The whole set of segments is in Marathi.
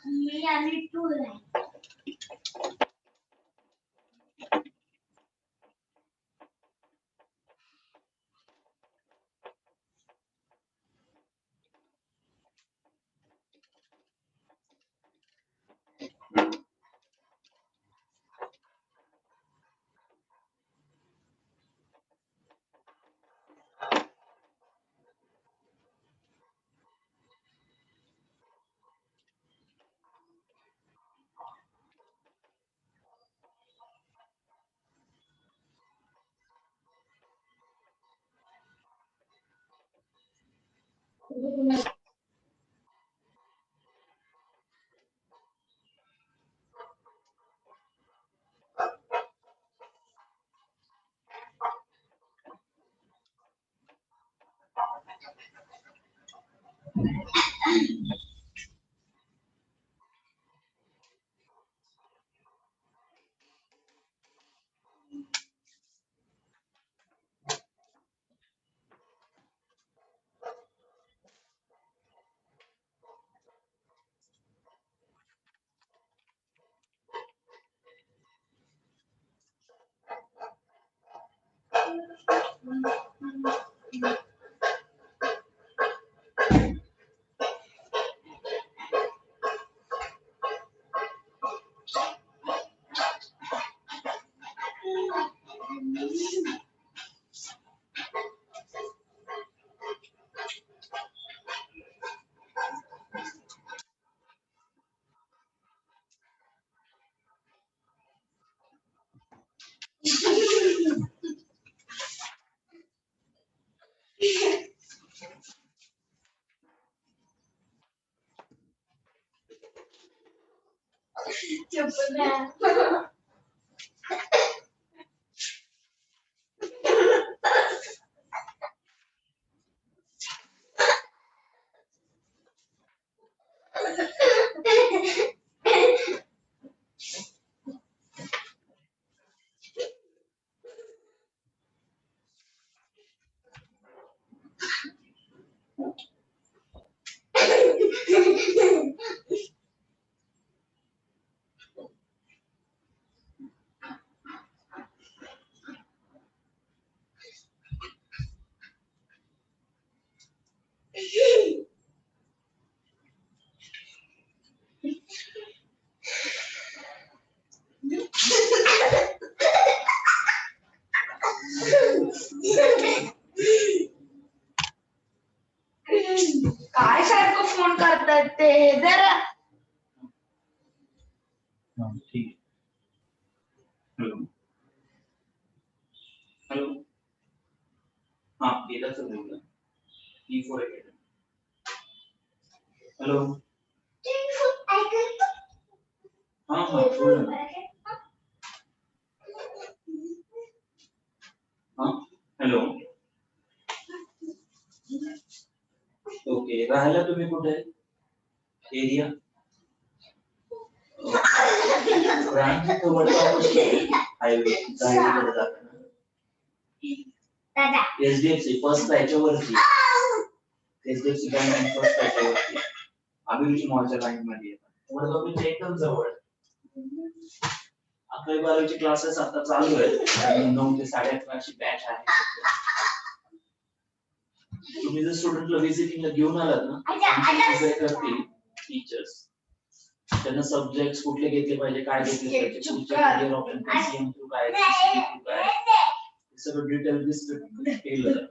मी आणि तू चुप रहा ते जरा ठीक है. हेलो हेलो हाँ गेला सर बोल E4 अकेडमी. हेलो हाँ हाँ बोल हाँ हेलो ओके राहायला तुम्ही कुठे एरिया ब्रांच हायवे गाडीकडे जाताना एचडीएफसी फर्स्ट याच्यावरती एचडीएफसी बँक फर्स्ट याच्यावरती अभिरुची मॉलच्या लाईन मध्ये येतात वडगावच्या एकदम जवळ. 11-12चे क्लासेस आता चालू आहेत आणि 9 ते 11:30 ची बॅच आहे. तुम्ही जर स्टुडंटला व्हिजिटिंगला घेऊन आलात ना करतील टीचर्स त्यांना सब्जेक्ट्स कुठले घेतले पाहिजे काय घेतले पाहिजे पुढच्या करियर ऑप्शन पीसीएम टू काय सीसीटी टू काय सगळं डिटेल डिस्कस केलं जातं.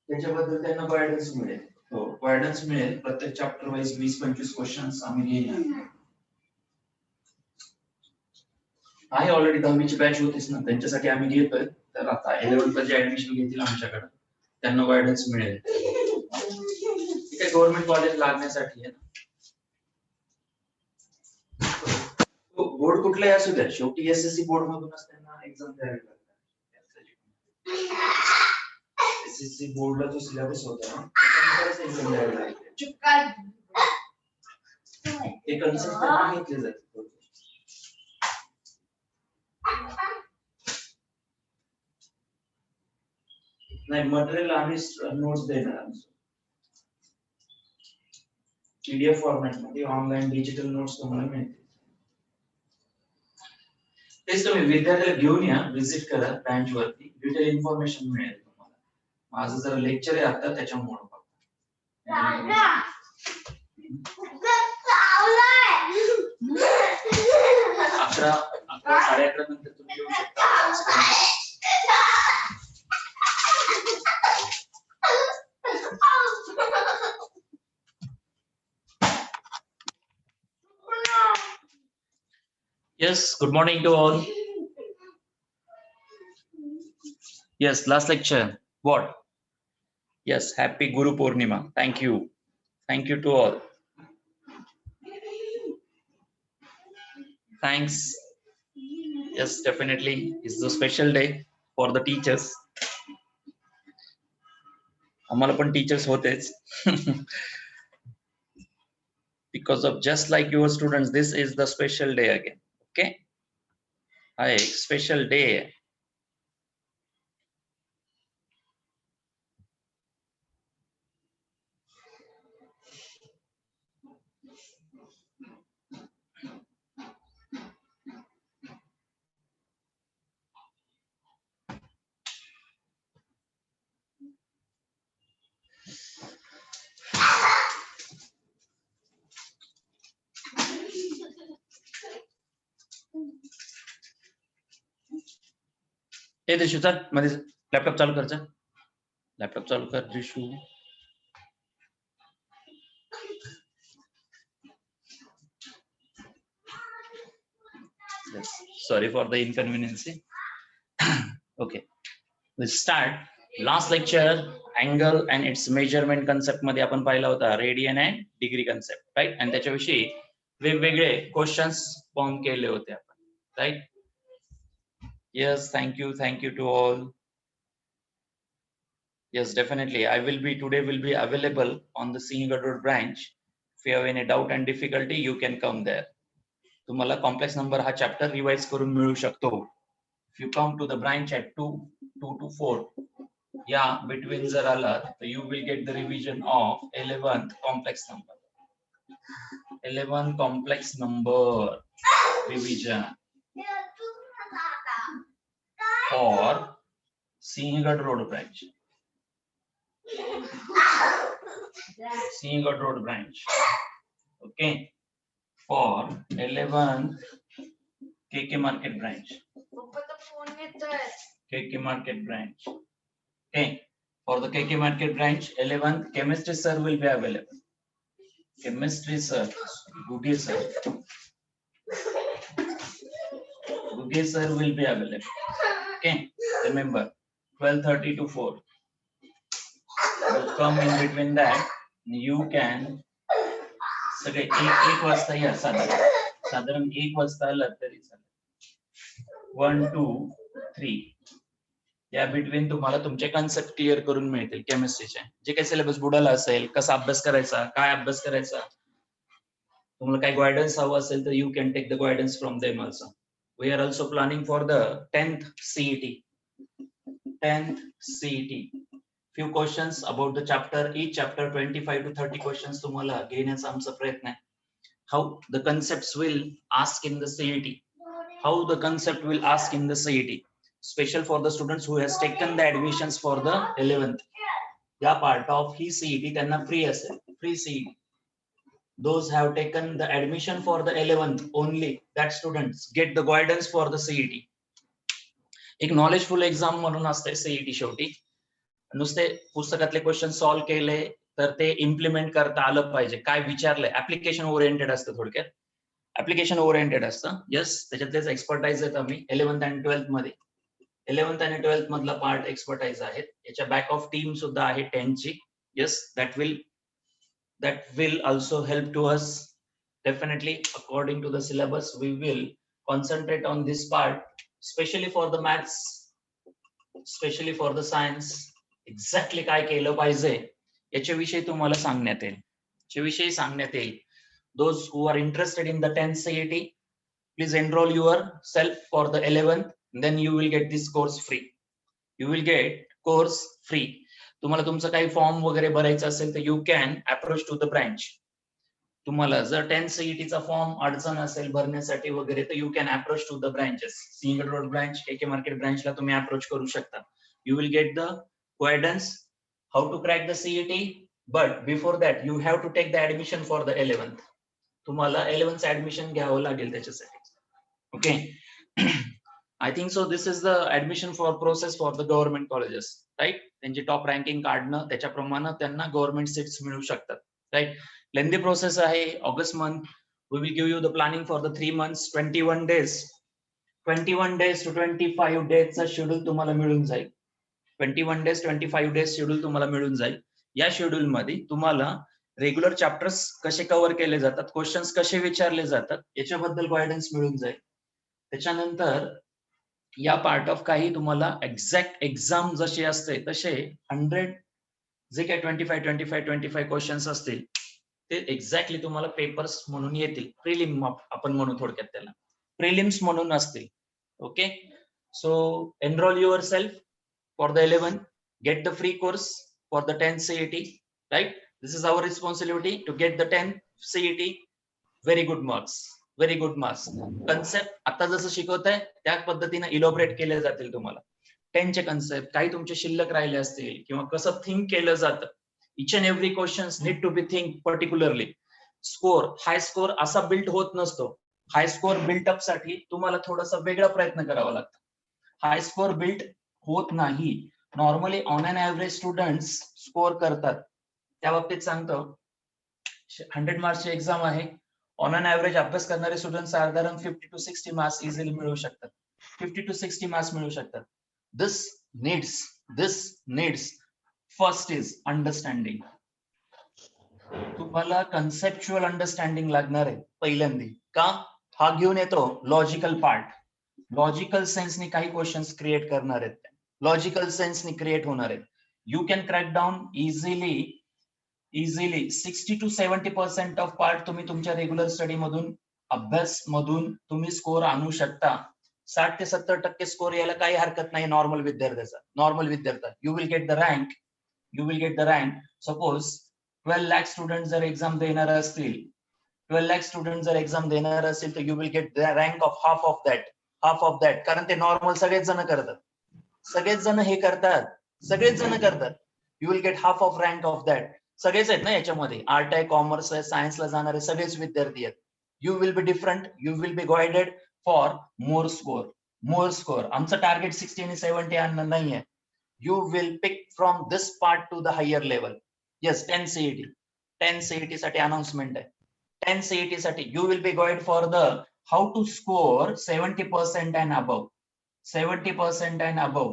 त्याच्याबद्दल त्यांना गायडन्स मिळेल. हो गायडन्स मिळेल. प्रत्येक चॅप्टर वाईज 20-25 क्वेश्चन्स आम्ही घेणार आहे. ऑलरेडी 10वीची बॅच होतीच ना त्यांच्यासाठी आम्ही घेतोय. तर आता 11th जे ऍडमिशन घेतील आमच्याकडे त्यांना गायडन्स मिळेल. ठीक आहे. गव्हर्नमेंट कॉलेज लागण्यासाठी आहे ना बोर्ड कुठलाही असू द्या शेवटी एसएससी बोर्ड मधूनच त्यांना एक्झाम द्यावी लागते. एसएससी बोर्डला जो सिलेबस होता ना त्याच्यानुसारच एक्झाम द्यावी लागते. ते कन्सेप्ट त्यांना घेतले जाते. नाही मटेरियल आम्ही नोट्स देणार पीडीएफ फॉर्मॅट मध्ये ऑनलाइन डिजिटल नोट्स तुम्हाला मिळतील. तेच तुम्ही विद्यार्थ्याला घेऊन या विजिट करा ब्रांच वरती डिटेल इन्फॉर्मेशन मिळेल तुम्हाला. माझं जरा लेक्चर आहे आता त्याच्यामुळे अकरा 11:30 नंतर तुम्ही येऊ शकता. Yes, good morning to all. Yes, last lecture. What? Yes, happy Guru Purnima. Thank you. Thank you to all. Thanks. Yes, definitely. It's a special day for the teachers. आम्हाला पण टीचर्स होतेच. Because of just like your students, this is the special day again. Okay? Hi, special day. ए दिशू चल मध्ये लॅपटॉप चालू कर. लॅपटॉप चालू कर Dishu. Yes, sorry for the inconvenience. Okay, we'll start. Last lecture angle and its measurement concept मध्ये आपण पाहिला होता radian and degree concept right. आणि त्याच्याविषयी वेगवेगळे क्वेश्चन्स फॉर्म केले होते आपण right. Yes, thank you to all. Yes, definitely. Today will be available on the Sinhgad Road branch. If you have any doubt and difficulty, you can come there. तुम्हाला कॉम्प्लेक्स नंबर हा चॅप्टर रिवाइज करून मिळू शकतो. If you come to the branch at 2 to 4, yeah, between जर आलात, you will get the revision of 11th complex number. 11 complex number revision for Sinhgad Road branch. Sinhgad Road branch. Okay. For 11th KK Market branch. KK Market branch. Okay. For the KK Market branch, 11th chemistry sir will be available. Chemistry sir, Guge sir. Guge sir will be available. Okay. Remember, 12:30 to 4. You come in between that. You can सगळे एक वाजता या साधारण 1 वाजता आलात तरी चालेल. 1, 2, 3 या बिटवीन तुम्हाला तुमचे कन्सेप्ट क्लिअर करून मिळतील केमिस्ट्रीचे. जे काही सिलेबस बुडाला असेल, कसा अभ्यास करायचा, काय अभ्यास करायचा, तुम्हाला काही गायडन्स हवं असेल तर you can take the guidance from them also. We are also planning for the 10th CET. 10th CET. Few questions about the chapter. Each chapter 25 to 30 questions तुम्हाला घेण्याचा आमचा प्रयत्न आहे. How the concepts will ask in the CET. How the concept will ask in the CET. Special for the students who has taken the admissions for the 11th. या part of ही CET त्यांना free असेल. Free CET. Those have taken the admission for the 11th only. That students get the guidance for the CET. एक नॉलेजफुल एक्झाम म्हणून असते CET शेवटी. नुसते पुस्तकातले क्वेश्चन सॉल्व्ह केले तर ते इम्प्लिमेंट करता आलं पाहिजे. काय विचारलंय, ऍप्लिकेशन ओरिएंटेड असतं. थोडक्यात ऍप्लिकेशन ओरिएंटेड असतं. यस, त्याच्यातलेच एक्सपर्टाइज आहेत आम्ही 11th आणि 12th मध्ये. 11th आणि 12th मधला पार्ट एक्सपर्टाइज आहेत. याच्या बॅक ऑफ टीम सुद्धा आहे 10 ची. Yes, that will also help to us. Definitely, according to the syllabus, we will concentrate on this part, especially for the maths, especially for the science. Exactly काय केलं पाहिजे याच्याविषयी तुम्हाला सांगण्यात येईल. Those who are interested in the 10th CET, please enroll yourself for the 11th. Then you will get this course free. You will get course free. तुम्हाला तुमचं काही फॉर्म वगैरे भरायचं असेल तर you can approach to the branch. तुम्हाला जर 10th CET चा फॉर्म अडचण असेल भरण्यासाठी वगैरे तर you can approach to the branches. Sinhagad road branch, KK market ब्रांचला तुम्ही अप्रोच करू शकता. You will get the guidance how to crack the CET, but before that you have to take the admission for the 11th. तुम्हाला 11th admission घ्यावं लागेल त्याच्यासाठी. Okay. I think so this is the admission for process for the government colleges, right? त्यांची टॉप रँकिंग काढणं, त्याच्याप्रमाणे त्यांना गव्हर्नमेंट सीट्स मिळू शकतात, राईट? लेंदी प्रोसेस आहे. August month we will give you the planning for the 3 months, 21 days to 25 days चा शेड्यूल तुम्हाला मिळून जाईल. 21 days 25 days शेड्यूल तुम्हाला मिळून जाईल. या शेड्यूल मध्ये तुम्हाला रेग्युलर चॅप्टर्स कसे कव्हर केले जातात, क्वेश्चन्स कसे विचारले जातात याच्याबद्दल गायडन्स मिळून जाईल. त्याच्यानंतर या पार्ट ऑफ काही तुम्हाला एक्झॅक्ट एक्झाम जशी असते तसे 100 जे काही 25 क्वेश्चन्स असतील ते एक्झॅक्टली तुम्हाला पेपर्स म्हणून येतील. प्रिलिम आपण म्हणू थोडक्यात त्याला, प्रिलिम्स म्हणून असतील. Okay, so enrol your self for the 11th, get the free course for the 10th CET, right? This is our responsibility to get the 10th CET. Very good marks. Concept आता जसं शिकवताय त्या पद्धतीने इलॉबरेट केले जातील तुम्हाला. 10 चे कन्सेप्ट काही तुमचे शिल्लक राहिले असतील किंवा कसं थिंक केलं जातं. Each and every questions need to be think particularly. Score, high score असा बिल्ड होत नसतो. हाय स्कोर बिल्टअप साठी तुम्हाला थोडासा वेगळा प्रयत्न करावा लागतो. हाय स्कोर बिल्ड होत नाही. Normally on an average students score करतात. त्या बाबतीत सांगतो, 100 मार्क्सची एक्झाम आहे. ऑन अन ऍव्हरेज अभ्यास करणारे स्टुडंट साधारण 50 to 60 मार्क्स इझिली मिळवू शकतात. 50 to 60 मार्क्स मिळवू शकतात. दिस नीड्स फर्स्ट इज अंडरस्टँडिंग. तुम्हाला कन्सेप्च्युअल अंडरस्टँडिंग लागणार आहे पहिल्यांदा. का? हा घेऊन येतो लॉजिकल पार्ट. लॉजिकल सेन्सने काही क्वेश्चन्स क्रिएट करणार आहेत, लॉजिकल सेन्सने क्रिएट होणार आहेत. You can crack down easily 60 to 70% of part तुम्ही तुमच्या रेग्युलर स्टडी मधून, अभ्यास मधून तुम्ही स्कोर आणू शकता. 60 ते 70% स्कोर यायला काही हरकत नाही नॉर्मल विद्यार्थ्या. You will get the rank. Suppose 12 lakh student जर एक्झाम देणार असतील, 12 लाख स्टुडंट जर एक्झाम देणार असेल तर you will get the rank of half of that. कारण ते नॉर्मल सगळेच जण करतात. You will gate half of rank of that. सगळेच आहेत ना याच्यामध्ये, आर्ट आहे, कॉमर्स आहे, सायन्सला जाणारे सगळेच विद्यार्थी आहेत. You will be different, you will be guided for more score. More score. आमचं टार्गेट 60 आणि 70 आणणं नाहीये. You will pick from this part to the higher level. Yes, 10 CET. 10 CET साठी announcement आहे. 10 CET साठी you will be guide for the how to score 70% and above. 70% and above.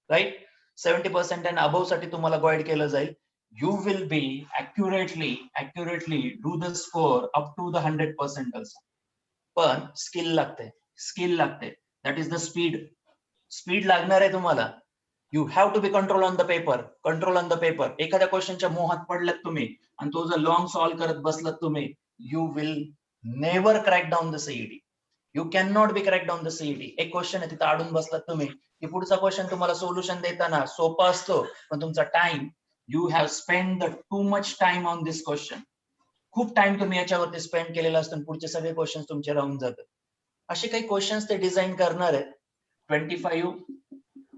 Right? 70% and above साठी तुम्हाला गाईड केलं जाईल. You will be accurately do the score up to the 100% also. पण स्किल लागते. That is the speed लागणार आहे तुम्हाला. You have to be control on the paper. एखाद्या क्वेश्चनच्या मोहात पडलात तुम्ही आणि तो जर लॉंग सॉल्व्ह करत बसलात तुम्ही, you will never crack down the CET. You cannot be cracked down the CET. एक क्वेश्चन आहे तिथं अडून बसलात तुम्ही, की पुढचा क्वेश्चन तुम्हाला सोल्युशन देताना सोपा असतो, पण तुमचा time, you have spent the too much time on this question. खूप टाइम तुम्ही याच्यावरती स्पेंड केलेला असतो आणि पुढचे सगळे क्वेश्चन तुमचे राहून जातात. असे काही क्वेश्चन्स ते डिझाईन करणार आहेत. 25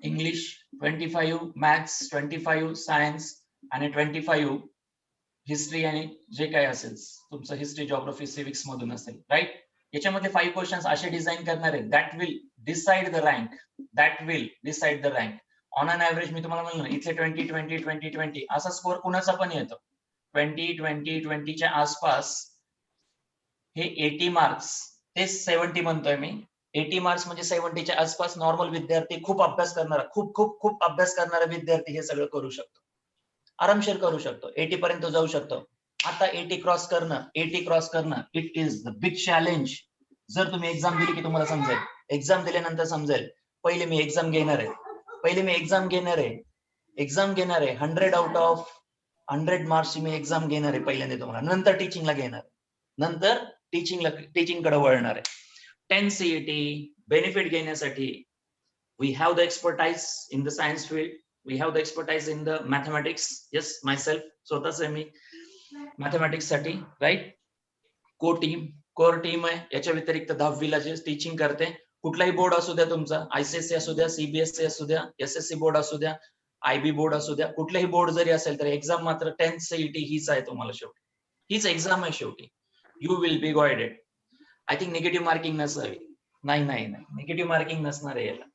इंग्लिश, 25 मॅथ्स, 25 सायन्स आणि 25 हिस्ट्री आणि जे काय असेल तुमचं हिस्ट्री, जिओग्राफी, सिव्हिक्स मधून असेल, राईट. याच्यामध्ये 5 क्वेश्चन्स असे डिझाईन करणार आहेत that will decide the rank. On an average मी तुम्हाला म्हणलं इथले 20 असा स्कोर कुणाचा पण येतो. 20च्या आसपास हे 80 मार्क्स, ते 70 म्हणतोय मी. 80 मार्क्स म्हणजे 70च्या आसपास नॉर्मल विद्यार्थी, खूप अभ्यास करणारा, खूप अभ्यास करणारा विद्यार्थी हे सगळं करू शकतो, आरामशीर करू शकतो, 80 पर्यंत जाऊ शकतो. आता 80 क्रॉस करणं it is the big challenge. जर तुम्ही एक्झाम दिली की तुम्हाला समजेल, एक्झाम दिल्यानंतर समजेल. पहिले मी एक्झाम घेणार आहे 100 आउट ऑफ 100 मार्क्सची मी एक्झाम घेणार आहे पहिल्यांदा तुम्हाला, नंतर टीचिंगला घेणार, नंतर टीचिंगकडे वळणार आहे. 10 CET बेनिफिट घेण्यासाठी we have the expertise in the science field, we have the expertise in the mathematics. Yes, myself स्वतःच आहे मी मॅथमॅटिक्स साठी, राईट. कोर टीम आहे. याच्या व्यतिरिक्त 10वीला जे टीचिंग करते, कुठलाही बोर्ड असू द्या तुमचा, ICSE असू द्या, CBSE असू द्या, SSC बोर्ड असू द्या, IB बोर्ड असू द्या, कुठलाही बोर्ड जरी असेल तर एक्झाम मात्र 10 CET हीच आहे. तुम्हाला शेवटी हीच एक्झाम आहे शेवटी. You will be guided. I think negative marking नसावी. नाही निगेटिव्ह मार्किंग नसणार आहे याला.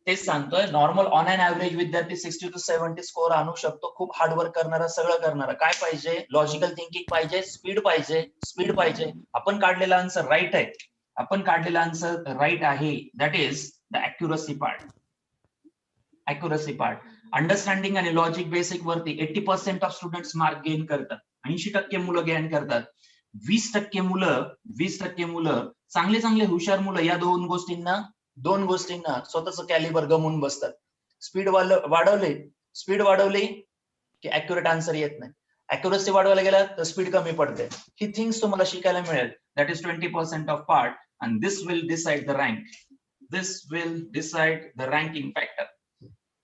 तेच सांगतोय, नॉर्मल ऑन अन ऍव्हरेज विद्यार्थी 60 to 70 स्कोर आणू शकतो. खूप हार्डवर्क करणारा, सगळं करणारा. काय पाहिजे? लॉजिकल थिंकिंग पाहिजे, स्पीड पाहिजे. आपण काढलेला आन्सर राईट आहे. That is the accuracy part. Understanding आणि लॉजिक बेसिक वरती 80% ऑफ स्टुडंट्स मार्क गेन करतात. 80% मुलं गेन करतात. 20% मुलं चांगले हुशार मुलं या दोन गोष्टींना स्वतःच कॅलिबर गमवून बसतात. स्पीड वाढवली की अॅक्युरेट आन्सर येत नाही. अॅक्युरसी वाढवायला गेला तर स्पीड कमी पडते. ही थिंग्स तुम्हाला शिकायला मिळेल. That is 20% of part and this will decide the ranking factor.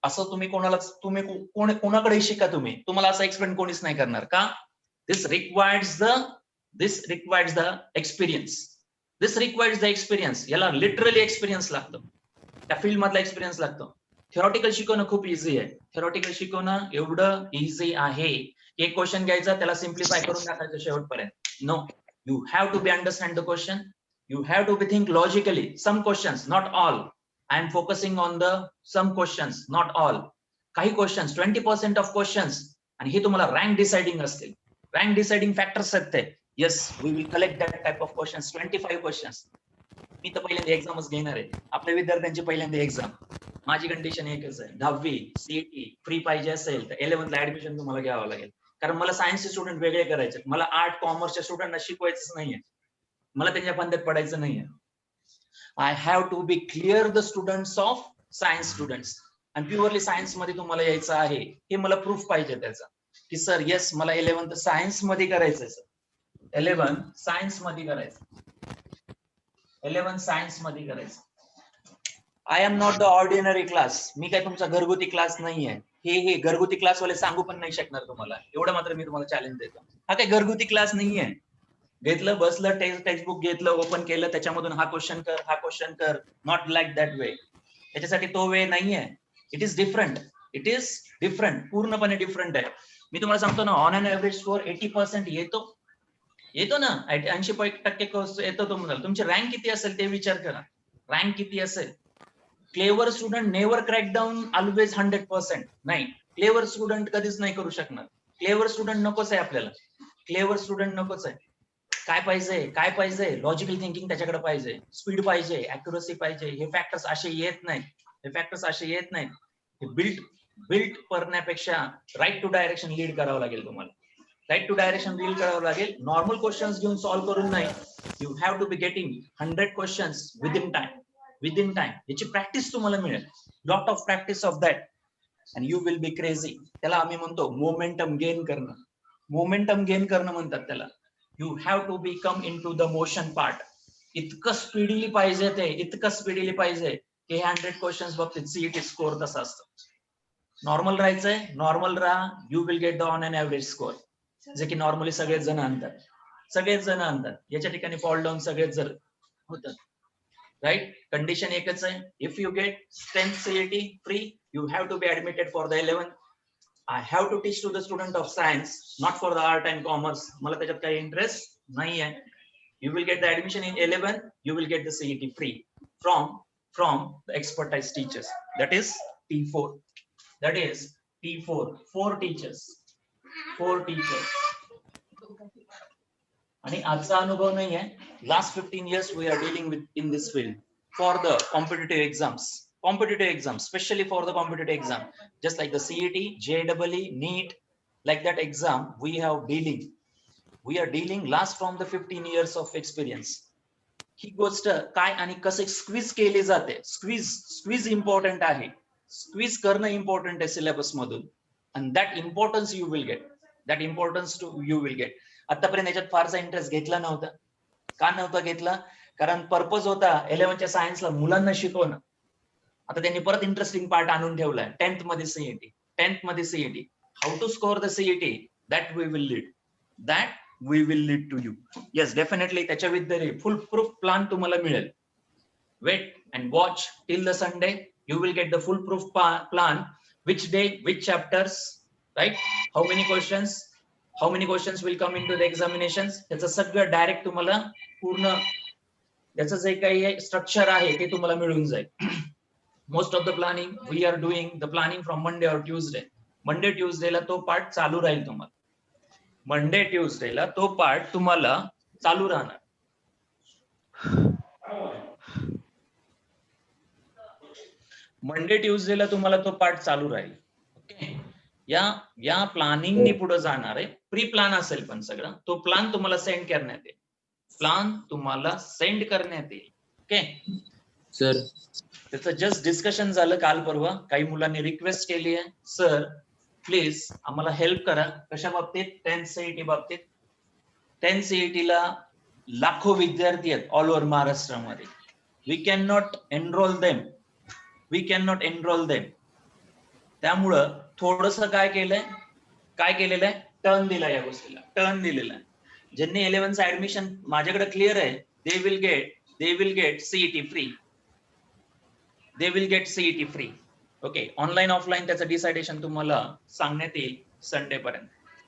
असं तुम्ही कोणाकडे शिका, तुम्हाला असं एक्सप्लेन कोणीच नाही करणार. का? दिस रिक्वायर्स द एक्सपिरियन्स. याला लिटरली एक्सपिरियन्स लागतो, त्या फील्ड मधला एक्सपिरियन्स लागतो. थेरॉटिकल शिकवणं खूप इझी आहे. थेरॉटिकल शिकवणं एवढं इझी आहे की एक क्वेश्चन घ्यायचा, त्याला सिम्प्लिफाय करून टाकायचं शेवटपर्यंत. No, you have to be understand the question. You have to be think logically. Some questions, not all. I am focusing on the some questions, not all. काही क्वेश्चन्स, 20% ऑफ क्वेश्चन्स, आणि हे तुम्हाला रँक डिसाइडिंग असतील. रँक डिसाइडिंग फॅक्टर्स आहेत ते. Yes, we will collect that type of questions, 25 questions. मी तर पहिल्यांदा एक्झामच घेणार आहे. आपल्या विद्यार्थ्यांची पहिल्यांदा एक्झाम. माझी कंडिशन एकच आहे, 10वी CET फ्री पाहिजे असेल तर 11th ला ऍडमिशन तुम्हाला घ्यावं लागेल. कारण मला सायन्सचे स्टुडंट वेगळे करायचे, मला आर्ट कॉमर्सच्या स्टुडंटना शिकवायचंच नाहीये, मला त्यांच्या फंद्यात पडायचं नाहीये. I have to be clear the students of science students. आणि प्युअरली सायन्स मध्ये तुम्हाला यायचं आहे हे मला प्रूफ पाहिजे त्याचा, की सर येस मला 11th सायन्स मध्ये करायचंय सर. 11 सायन्स मध्ये करायचं. I am not the ordinary class. मी काय तुमचा घरगुती क्लास नाहीये. हे घरगुती क्लासवाले सांगू पण नाही शकणार तुम्हाला. एवढं मात्र मी तुम्हाला चॅलेंज देतो. हा काय घरगुती क्लास नाहीये. घेतलं, बसलं, टेक्स्टबुक घेतलं, ओपन केलं, त्याच्यामधून हा क्वेश्चन कर. Not like that way. त्याच्यासाठी तो वे नाहीये. It is different. पूर्णपणे डिफरंट आहे. मी तुम्हाला सांगतो ना, ऑन अन ऍव्हरेज स्कोर 80% येतो ना, 80% येतो तुम्हाला. तुमची रँक किती असेल ते विचार करा. रँक किती असेल clever student never crack down always 100%. नाही, क्लेवर स्टुडंट कधीच नाही करू शकणार. क्लेवर स्टुडंट नकोच आहे आपल्याला. क्लेवर स्टुडंट नकोच आहे. काय पाहिजे लॉजिकल थिंकिंग त्याच्याकडे पाहिजे, स्पीड पाहिजे, अॅक्युरसी पाहिजे. हे फॅक्टर्स असे येत नाहीत. हे बिल्ट करण्यापेक्षा राईट टू डायरेक्शन लीड करावं लागेल तुम्हाला. नॉर्मल क्वेश्चन्स घेऊन सॉल्व्ह करून नाही. You have to be getting 100 questions within time. याची प्रॅक्टिस तुम्हाला मिळेल. Lot of practice of that and you will be crazy. त्याला आम्ही म्हणतो मोमेंटम गेन करणं म्हणतात त्याला. You have to be come in to the motion part. इतकं स्पीडीली पाहिजे की हे 100 क्वेश्चन्स बाबतीत सीईटी स्कोर तसा असतो. नॉर्मल राहा. You will get the on an average score, जे की नॉर्मली सगळेच जण आणतात. याच्या ठिकाणी फॉल डाऊन सगळेच जर होतात. राईट, कंडिशन एकच आहे. If you get 10th CET free, you have to be admitted for the 11th. I have to teach to the student of science, not for the art and commerce. मला त्याच्यात काही इंटरेस्ट नाही आहे. You will get the admission in 11. You will get the CET free from the expertise teachers. That is T4. Four teachers. आणि आजचा अनुभव नाही आहे. Last 15 years we are dealing with in this field for the competitive exams, especially for the competitive exam, just like the CET, JEE, NEET, like that exam we are dealing last from the 15 years of experience. ही गोष्ट काय आणि कसे स्क्वीज केली जाते. स्क्वीज इम्पॉर्टंट आहे. स्क्वीज करणं इम्पॉर्टंट आहे सिलेबस मधून. And that importance you will gate. आतापर्यंत याच्यात फारसा इंटरेस्ट घेतला नव्हता. का नव्हता घेतला? कारण पर्पज होता 11th सायन्सला मुलांना शिकवणं. आता त्यांनी परत इंटरेस्टिंग पार्ट आणून ठेवलाय. 10th मध्ये CET. How to score the CET, that we will lead to you. Yes, definitely त्याच्या विद्यार्थी फुल प्रूफ प्लान तुम्हाला मिळेल. Wait and watch till the Sunday. You will get the full proof plan. Which day, which chapters, right, how many questions will come in to the examination. त्याचं सगळं डायरेक्ट तुम्हाला पूर्ण त्याचं जे काही स्ट्रक्चर आहे ते तुम्हाला मिळून जाईल. Most of the planning we are doing the planning from Monday और ट्यूजडे. मंडे ट्यूजडेला तो पार्ट चालू राहील तुम्हाला. मंडे ट्यूजडेला तो पार्ट तुम्हाला चालू राहणार. मंडे ट्यूजडेला तुम्हाला तो पार्ट चालू राहील. ओके, या प्लॅनिंगनी पुढे जाणार आहे. प्री प्लॅन असेल पण सगळं. तो प्लॅन तुम्हाला सेंड करण्यात येईल. ओके सर, त्याचं जस्ट डिस्कशन झालं काल परवा. काही मुलांनी रिक्वेस्ट केली आहे, सर प्लीज आम्हाला हेल्प करा. कशा बाबतीत? 10th CET बाबतीत. 10th CET ला लाखो विद्यार्थी आहेत ऑल ओव्हर महाराष्ट्रामध्ये. We can not enrol them. त्यामुळं थोडस काय केलेलं आहे, टर्न दिला या गोष्टीला. टर्न दिलेला आहे. ज्यांनी 11th ऍडमिशन माझ्याकडे क्लिअर आहे, they will get CET free. Okay, online offline त्याचं डिसायडेशन तुम्हाला सांगण्यात येईल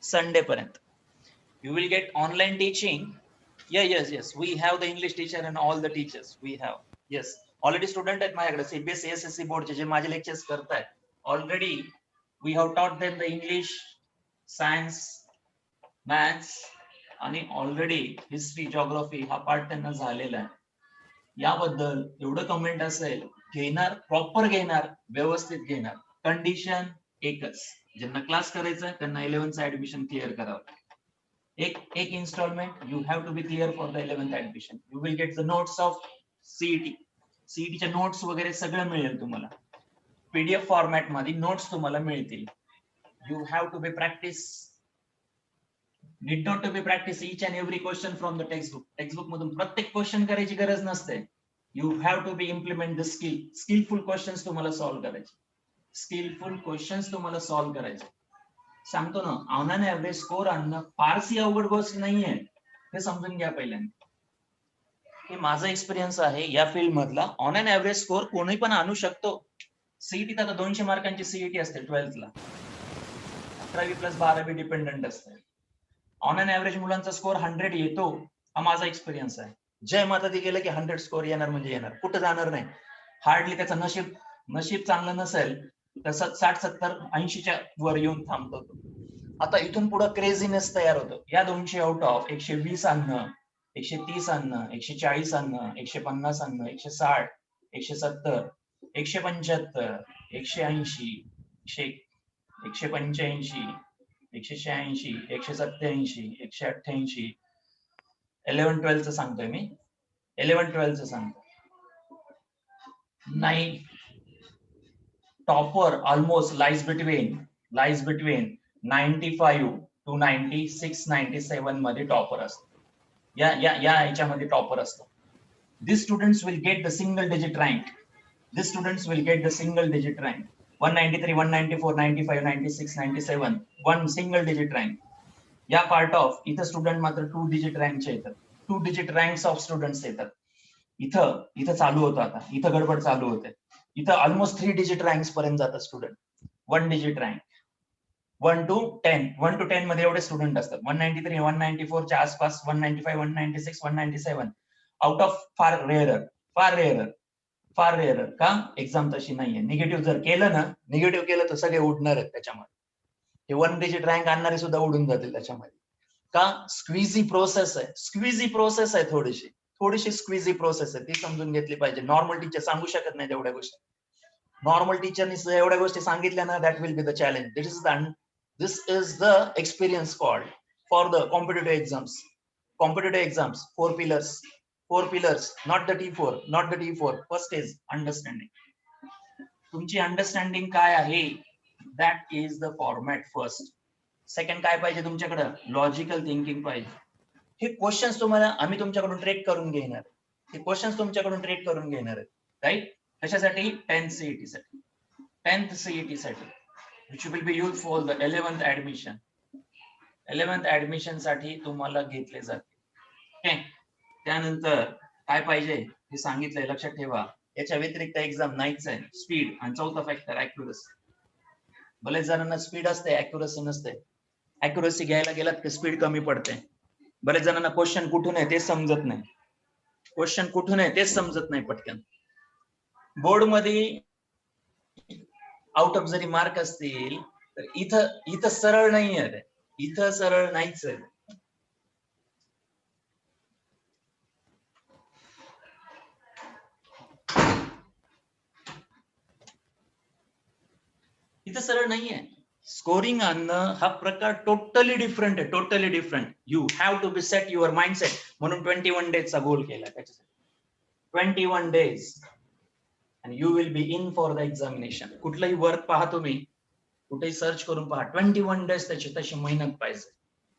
संडेपर्यंत. You will get online teaching. Yes, we have the English teacher and all the teachers we have. Yes, already student आहेत माझ्याकडे सीबीएसई SSC बोर्डचे जे माझे लेक्चर्स करतायत. Already we have taught them the English, science, maths आणि ऑलरेडी हिस्ट्री, जिओग्राफी हा पार्ट त्यांना झालेला आहे. याबद्दल एवढं कमेंट असेल, प्रॉपर घेणार, व्यवस्थित घेणार. कंडिशन एकच, ज्यांना क्लास करायचा त्यांना 11th ऍडमिशन क्लिअर करावं. एक instalment you have to be clear for the 11th admission. You will get the notes of सीईटीच्या नोट्स वगैरे सगळं मिळेल तुम्हाला. PDF फॉर्मॅट मध्ये नोट्स तुम्हाला मिळतील. You have to be need not to be practice each and every question from the textbook मधून प्रत्येक क्वेश्चन करायची गरज नसते. You have to be implement the skilful questions तुम्हाला सॉल्व्ह करायचे. सांगतो ना, ऑन अन ऍव्हरेज स्कोर आणणं फारशी अवघड गोष्ट नाहीये, हे समजून घ्या पहिल्यांदा. हे माझा एक्सपिरियन्स आहे या फील्ड मधला. ऑन अन ऍव्हरेज स्कोर कोणी पण आणू शकतो. सीईटी आता 200 मार्कांची सीईटी असते 12th ला. 11वी + 12वी डिपेंडंट असते. ऑन अन ऍव्हरेज मुलांचा स्कोर 100 येतो, हा माझा एक्सपिरियन्स आहे. जय माता दी गेलं की 100 स्कोर येणार म्हणजे येणार, कुठं जाणार नाही. हार्डली त्याचं नशीब चांगलं नसेल तर 60-70-80च्या वर येऊन थांबतो तो. आता इथून पुढे क्रेझीनेस तयार होतो. या 200 आउट ऑफ 120 आणणं, 130 आणणं, 140 आणणं, 150 आणणं, 160, 170, 175, 180, 185, 186, 187, 188. 11-12 च सांगतोय मी. 11-12 च सांगतो. नाही, topper almost lies between 95 to 96, 97 मध्ये टॉपर असतो. या याच्यामध्ये टॉपर असतो. These students will get the single digit rank. 193, 194, 95, 96, 97. One single digit rank. या पार्ट ऑफ इथं स्टुडंट मात्र 2 डिजिट रँकचे येतात. 2 डिजिट रँक्स ऑफ स्टुडंट्स येतात. इथं चालू होतं. आता इथं गडबड चालू होते. इथं ऑलमोस्ट 3 डिजिट रँक्स पर्यंत जातात स्टुडंट. 1 डिजिट रँक 1 to 10 मध्ये एवढे स्टुडंट असतात. 193, 194 च्या आसपास, 195, 196, 197 आउट ऑफ फार रेअर का एक्झाम तशी नाहीये. निगेटिव्ह जर केलं तर सगळे उडणार आहेत त्याच्यामध्ये. हे 1 डिजिट रँक आणणारे सुद्धा उडून जातील त्याच्यामध्ये. का स्क्विझी प्रोसेस आहे. थोडीशी स्क्विझी प्रोसेस आहे. ती समजून घेतली पाहिजे. नॉर्मल टीचर सांगू शकत नाही तेवढ्या गोष्टी. नॉर्मल टीचरनी एवढ्या गोष्टी सांगितल्या ना, that will be the challenge. This is the experience called for the competitive exams. 4 pillars, not the T4. First is understanding. तुमची अंडरस्टँडिंग काय आहे, that is the format first. Second काय पाहिजे तुमच्याकडे, लॉजिकल थिंकिंग पाहिजे. हे क्वेश्चन्स तुम्हाला आम्ही तुमच्याकडून ट्रेक करून घेणार. राईट. कशासाठी? 10th CET साठी which will be used for the 11th admission साठी तुम्हाला घेतले जाते. ओके. त्यानंतर काय पाहिजे हे सांगितलंय, लक्षात ठेवा. याच्या व्यतिरिक्त एक्झाम नाहीच आहे. स्पीड आणि चौथा फॅक्टर ऍक्युरसी. बरेच जणांना स्पीड असते, ऍक्युरसी नसते. ऍक्युरसी घ्यायला गेलात की स्पीड कमी पडते. बरेच जणांना क्वेश्चन कुठून आहे तेच समजत नाही पटकन. बोर्ड मध्ये आउट ऑफ जरी मार्क असतील तर इथं सरळ नाही आहे. इथं सरळ नाहीच आहे. इथं सरळ नाहीये. स्कोरिंग आणणं हा प्रकार टोटली डिफरंट आहे. You have to be set your mindset. म्हणून 21 डेजचा गोल केला त्याच्यासाठी. 21 days and you will be in for the examination. कुठलंही वर्क पहा तुम्ही, कुठेही सर्च करून पहा, 21 days त्याची तशी मेहनत पाहिजे.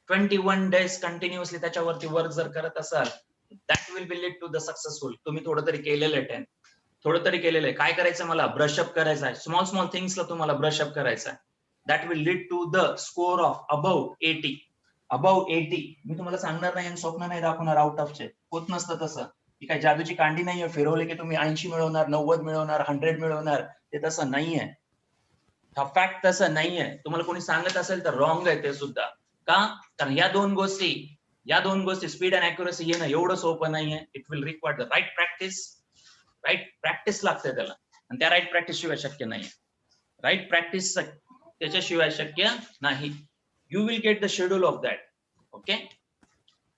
21 days कंटिन्युअसली त्याच्यावरती वर्क जर करत असाल, that will be lead to the successful. तुम्ही थोडं तरी केलेलं आहे. काय करायचं, मला ब्रशअप करायचं आहे. स्मॉल थिंग्सला तुम्हाला ब्रशअप करायचं आहे. That will lead to the score of above 80. मी तुम्हाला सांगणार नाही आणि स्वप्न नाही दाखवणार आउट ऑफचे. होत नसतं तसं. ही काय जादूची कांडी नाहीये, फिरवले की तुम्ही 80 मिळवणार, 90 मिळवणार, 100 मिळवणार. ते तसं नाहीये. हा फॅक्ट तसं नाहीये. तुम्हाला कोणी सांगत असेल तर रॉंग आहे ते सुद्धा. का? कारण या दोन गोष्टी स्पीड अँड ऍक्युरसी येणं एवढं सोपं नाहीये. It will require the right practice लागते त्याला. आणि त्या राईट प्रॅक्टिस शिवाय शक्य नाही. राईट प्रॅक्टिस त्याच्याशिवाय शक्य नाही. You will get the schedule of that. Okay,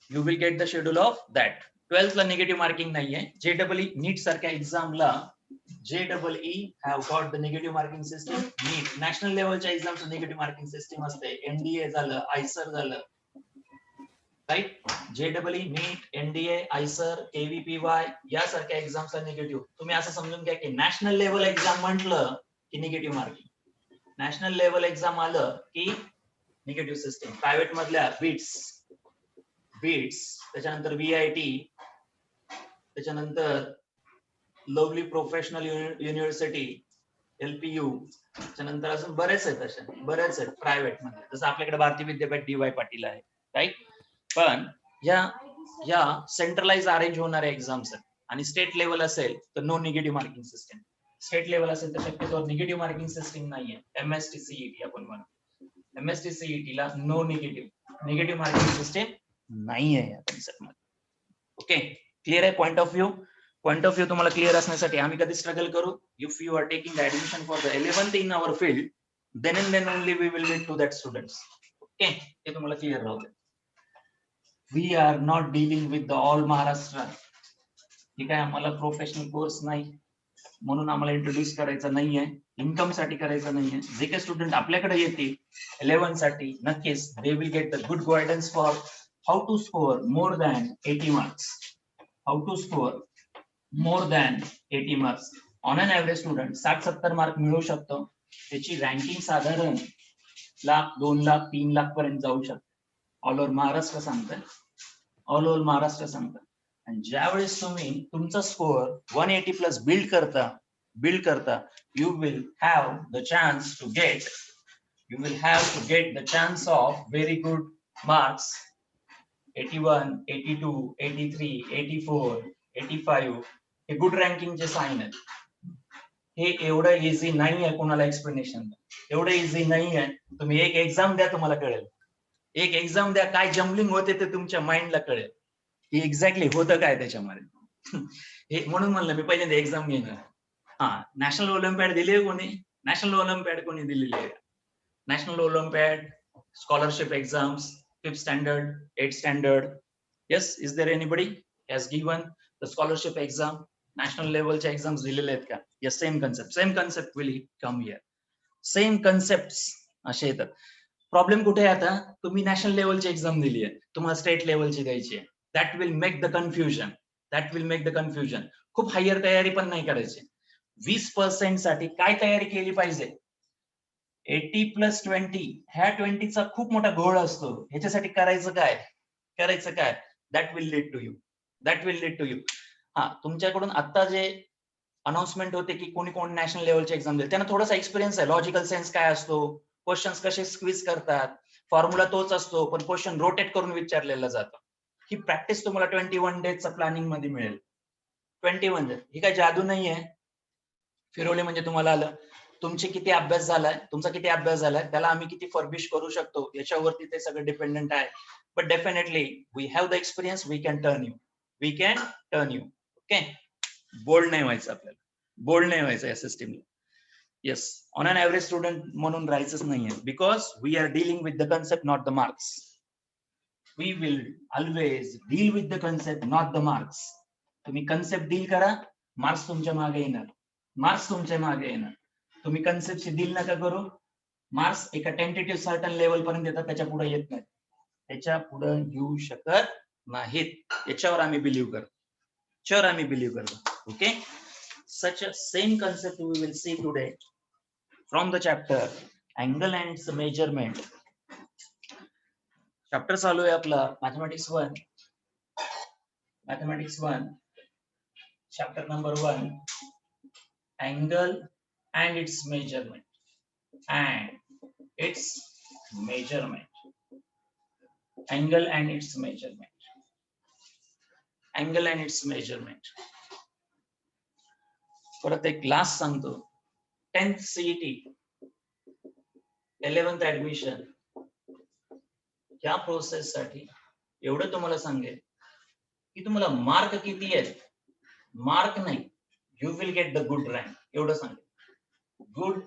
you will get the schedule of that. 12th ला निगेटिव्ह मार्किंग नाहीये. JEE नीट सारख्या एक्झामला JEE have got the negative marking system. NEET national लेवलच्या एक्झामचं निगेटिव्ह मार्किंग सिस्टम असते. NDA झालं, आयसर झालं, right. JEE, NEET, NDA, IISER, KVPY यासारख्या एक्झामचा निगेटिव्ह. तुम्ही असं समजून घ्या की नॅशनल लेवल एक्झाम म्हटलं की negative marking. National level exam आलं की निगेटिव्ह सिस्टम. प्रायव्हेट मधल्या बीट्स, त्याच्यानंतर VIT, त्याच्यानंतर लवली प्रोफेशनल युनिव्हर्सिटी, LPU, त्याच्यानंतर अजून बरेच आहेत प्रायव्हेट मध्ये. जसं आपल्याकडे भारतीय विद्यापीठ DY पाटील आहे, राईट. पण या सेंट्रलाइज अरेंज होणाऱ्या एक्झाम्स आहेत. आणि स्टेट लेवल असेल तर no negative marking system. State level असेल तर शक्यतो निगेटिव्ह मार्किंग सिस्टम नाहीये. MST CET आपण म्हणतो. MST CET ला नो निगेटिव्ह मार्किंग सिस्टम नाहीये या कन्सेप्ट मध्ये. ओके, क्लिअर आहे point of view. Point of view तुम्हाला क्लिअर असण्यासाठी आम्ही कधी स्ट्रगल करू, if you are taking the admission for the 11th in our field, then and then only we will lead to that students. Okay, हे तुम्हाला क्लिअर राहू दे. We are not dealing with the all Maharashtra. हे काय आम्हाला प्रोफेशनल कोर्स नाही, म्हणून आम्हाला इंट्रोड्यूस करायचा नाहीये, इन्कम साठी करायचं नाहीये. जे काही स्टुडंट आपल्याकडे येतील 11 साठी, नक्कीच they will get the good guidance for how to score more than 80 marks. How to score more than 80 marks. On an average student 60-70 mark मिळवू शकतो. त्याची रँकिंग साधारण 1,00,000, 2,00,000, 3,00,000 पर्यंत जाऊ शकते. ऑल ओव्हर महाराष्ट्र सांगतात, ऑल ओव्हर महाराष्ट्र सांगतात. आणि ज्यावेळेस तुम्ही तुमचा स्कोअर 180 प्लस बिल्ड करता, you will have the chance to get the chance of very good marks. 81, 82, 83, 84, 85 हे गुड रँकिंगचे साइन आहेत. हे एवढं इझी नाही आहे कोणाला एक्सप्लेनेशन, एवढं इझी नाही आहे. तुम्ही एक एक्झाम द्या, तुम्हाला कळेल. एक एक्झाम द्या, काय जम्बलिंग होते ते तुमच्या माइंडला कळेल की एक्झॅक्टली होतं काय त्याच्यामध्ये. हे म्हणून म्हणलं मी पहिल्यांदा एक्झाम घेणार. हा, नॅशनल ओलिम्पियाड दिली कोणी? नॅशनल ओलिम्पियाड कोणी दिलेली आहे? National olympiad, scholarship exams, 5th standard, 8th standard. Yes, is there anybody has given the scholarship exam? National लेवलच्या एक्झाम्स दिलेल्या आहेत का? Yes, same concept will come here. Same concept असे येतात. प्रॉब्लेम कुठे आहे आता? तुम्ही नॅशनल लेवलची एक्झाम दिली आहे, तुम्हाला स्टेट लेवलची द्यायची आहे. That will make the confusion. खूप हायर तयारी पण नाही करायची. 20% साठी काय तयारी केली पाहिजे? 80 प्लस 20, ह्या 20चा खूप मोठा गोळ असतो. ह्याच्यासाठी करायचं काय? That will lead to you. हा, तुमच्याकडून आता जे अनाउन्समेंट होते की कोणी कोण नॅशनल लेवलची एक्झाम देईल, त्यांना थोडासा एक्सपिरियन्स आहे. लॉजिकल सेन्स काय असतो, क्वेश्चन्स कसे स्क्वीज करतात, फॉर्म्युला तोच असतो, पण क्वेश्चन रोटेट करून विचारलेला जातो. ही प्रॅक्टिस तुम्हाला 21 डेजचा प्लॅनिंग मध्ये मिळेल. 21 डेज ही काय जादू नाही आहे. फिरवले म्हणजे तुम्हाला आलं. तुमचा किती अभ्यास झालाय, त्याला आम्ही किती फर्बिश करू शकतो याच्यावरती ते सगळं डिपेंडंट आहे. But definitely we have the experience, we can turn you. Okay, bold नाही व्हायचं या सिस्टीमला. Yes, on an average student म्हणून राहायचंच नाहीये, because we are dealing with the concept, not the marks. We will always deal with the concept, not the marks. तुम्ही कन्सेप्ट डील करा, मार्क्स तुमच्या मागे येणार. तुम्ही कन्सेप्टची डील नका करू. मार्क्स एका टेंटेटिव्ह सर्टन लेवल पर्यंत येतात, त्याच्या पुढे येत नाही, त्याच्या पुढे येऊ शकत नाहीत. याच्यावर आम्ही बिलीव्ह करतो. Okay, such a same concept we will see today from the chapter angle and its measurement. Chapter चालू आहे आपला mathematics 1 chapter number 1, angle and its measurement. Angle and its measurement. परत एक लास्ट सांगतो. 10th CET, 11th ऍडमिशन या प्रोसेस साठी एवढं तुम्हाला सांगेल की तुम्हाला मार्क किती आहेत, मार्क नाही, you will get the good rank. एवढं सांगेल. Good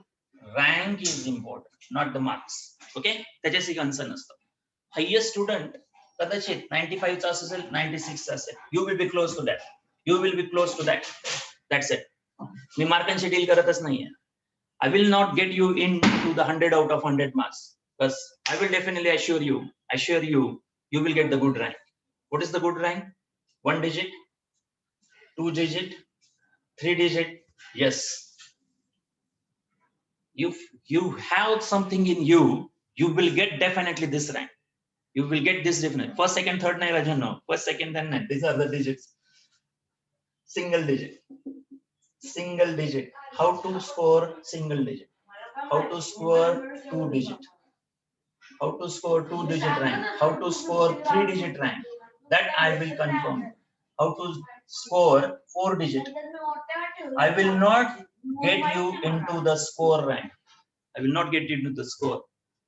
rank is important, not the marks. Okay, त्याच्याशी कन्सर्न असतं. हायेस्ट स्टुडंट कदाचित 95 चा असेल, 96 चा असेल. You will be close to that. That's it. मी मार्कांशी डील करतच नाहीये. I will not get you into the 100 out of 100 marks, because I will definitely assure you, you will get the good rank. What is the good rank? 1 digit, 2 digit, 3 digit. Yes. If you have something in you, you will get definitely this rank. You will get this definitely. First, second, third, nahi Rajan, no. First, second, then nahi. These are the digits. Single digit. How to score single digit? How to score 2 digit? How to score 2 digit rank? How to score 3 digit rank? That I will confirm. How to score 4 digit? I will not get you into the score rank.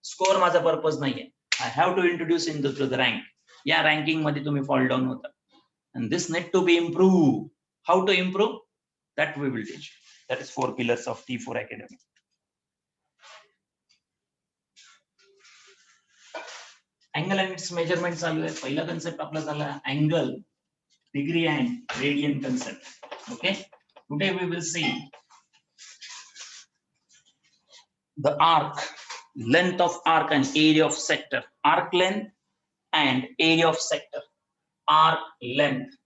Score माझा पर्पज नाहीये. I have to introduce into the rank. या रँकिंग मध्ये तुम्ही फॉल डाऊन होता. And this need to be improved. How to improve? That we will teach. That is 4 pillars of T4 Academy. Angle and its measurement चालू आहे. पहिला concept आपला झाला angle, degree and radian concept. Okay. Today we will see the arc, length of arc and area of sector. Arc length and area of sector. Arc length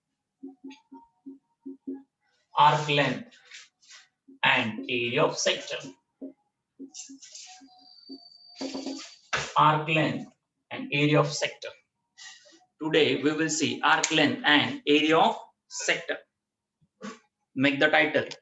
and area of sector. Arc length and area of sector. Today we will see arc length and area of sector. Make the title.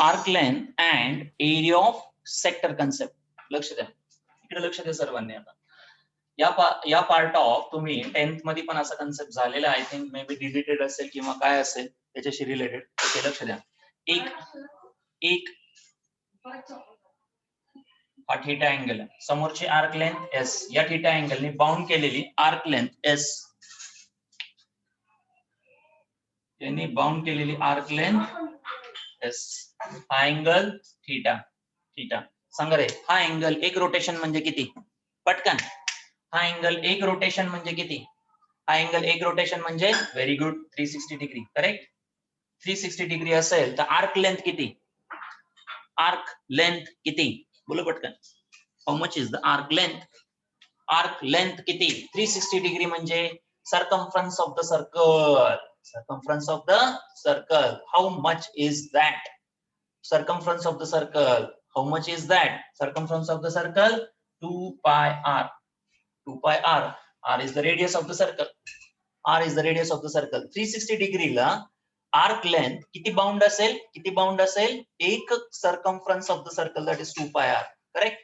Arc length and area of sector concept. लक्ष द्या. इकडे लक्ष द्या सर्वांनी आता. या पार्ट ऑफ तुम्ही 10th मध्ये पण असा कन्सेप्ट झालेला I think may be deleted असेल किंवा काय असेल त्याच्याशी रिलेटेड. ओके लक्ष द्या. एक हा थीटा अँगल आहे. समोरची आर्क लेंथ एस. या थीटा अँगलने बाउंड केलेली आर्क लेंथ एस. यांनी बाउंड केलेली आर्क लेंथ एस. हा अँगल थीटा. सांगा रे हा अँगल एक रोटेशन म्हणजे किती? पटकन. हा अँगल एक रोटेशन म्हणजे किती? हा अँगल एक रोटेशन म्हणजे very good 360 degree. Correct. 360 degree असेल तर आर्क लेंथ किती? आर्क लेंथ किती? बोलो पटकन. How much is the arc length? Arc length किती? 360 डिग्री म्हणजे circumference of the circle. Circumference of the circle. How much is that? Circumference of the circle. How much is that? Circumference of the circle 2 pi r. 2 pi r. R is the radius of the circle. R is the radius of the circle. 360 degree ला arc length किती बाउंड असेल? किती बाउंड असेल? एक circumference of the circle that is 2 pi r. Correct?